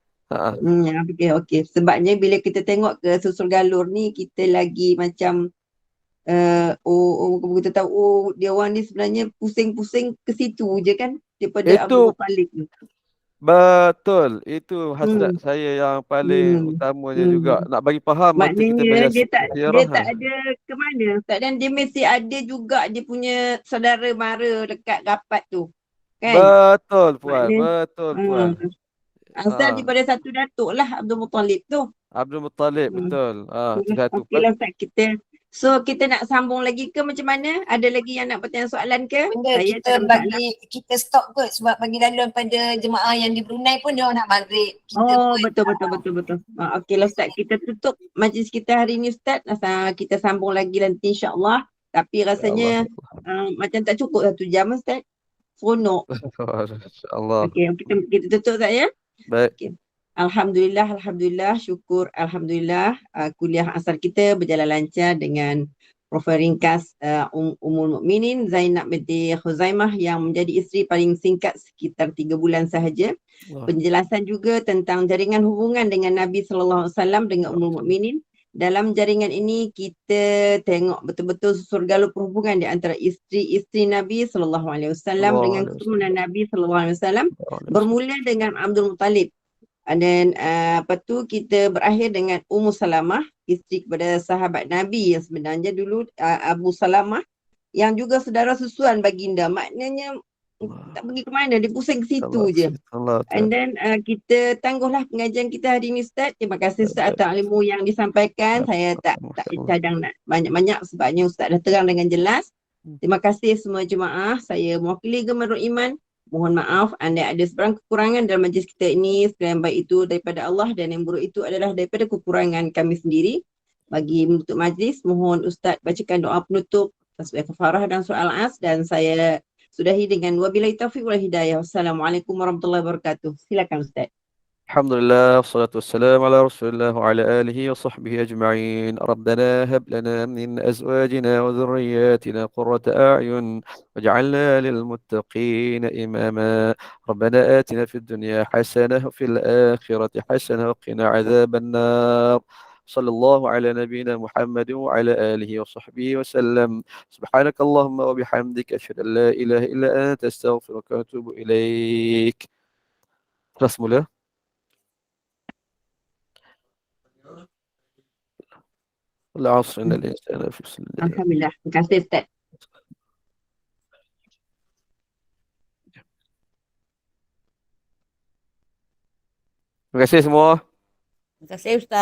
Okey. Sebabnya bila kita tengok ke susul galur ni, kita lagi macam kita tahu dia orang ni sebenarnya pusing-pusing ke situ je kan, daripada Abdul Muttalib ni. Betul, itu hasrat saya yang paling utamanya juga. Nak bagi faham nanti kita Maknanya belajar dia tak ada ke mana Ustaz, dan dia mesti ada juga dia punya saudara mara dekat rapat tu. Kan? Betul Puan, betul Puan. Asal daripada satu datuk lah Abdul Muttalib tu. Abdul Muttalib, betul. Itu satu. Okeylah Ustaz, kita nak sambung lagi ke macam mana? Ada lagi yang nak bertanya soalan ke? Benda kita stop kot sebab bagi dalam pada jemaah yang di Brunei pun dia nak maghrib. Betul. Okeylah Ustaz, kita tutup majlis kita hari ni Ustaz. Kita sambung lagi nanti insya-Allah. Tapi rasanya macam tak cukup 1 jam Ustaz. Seronok. Insya-Allah. Okey, kita tutup Ustaz ya. Baik. Okay. Alhamdulillah, syukur Alhamdulillah, kuliah asar kita berjalan lancar dengan profil ringkas Ummul Mukminin Zainab binti Khuzaimah yang menjadi isteri paling singkat sekitar 3 bulan sahaja. Penjelasan juga tentang jaringan hubungan dengan Nabi SAW dengan Ummul Mukminin. Dalam jaringan ini kita tengok betul-betul susur galur perhubungan di antara isteri-isteri Nabi SAW dengan keturunan Nabi SAW, bermula dengan Abdul Muttalib. Dan kita berakhir dengan Ummu Salamah, isteri kepada sahabat Nabi yang sebenarnya dulu Abu Salamah, yang juga saudara susuan baginda. Maknanya tak pergi ke mana, dia pusing ke situ je. And then kita tangguhlah pengajian kita hari ini Ustaz. Terima kasih Ustaz atas ilmu yang disampaikan. Saya tak cadang nak banyak-banyak sebabnya Ustaz dah terang dengan jelas. Terima kasih semua jemaah. Saya mewakili Gemarul Iman. Mohon maaf anda ada sebarang kekurangan dalam majlis kita ini. Sekalian baik itu daripada Allah dan yang buruk itu adalah daripada kekurangan kami sendiri. Bagi menutup majlis, mohon Ustaz bacakan doa penutup, tasbih kafarah dan soal as, dan saya sudahi dengan wabillahi taufiq wal hidayah. Wassalamualaikum warahmatullahi wabarakatuh. Silakan Ustaz. Alhamdulillah, wassalatu wassalamu ala rasulillah wa ala alihi wa sahbihi ajma'in. Rabbana hab lana min azwajina wa dhurriyyatina qurrata a'yun waj'alna lil muttaqina imama. Rabbana atina fid dunya hasanah wa fil akhirati hasanah wa qina adzaban nar. Sallallahu ala nabiyyina Muhammadin wa ala alihi wa sahbihi wa sallam. Subhanakallahumma wa bihamdika asyhadu an la ilaha illa anta astaghfiruka wa atubu ilaik. Terus mula. العصر إن الإنسان في خسر. Alhamdulillah. Terima kasih Ustaz. Terima kasih semua. Terima kasih Ustaz.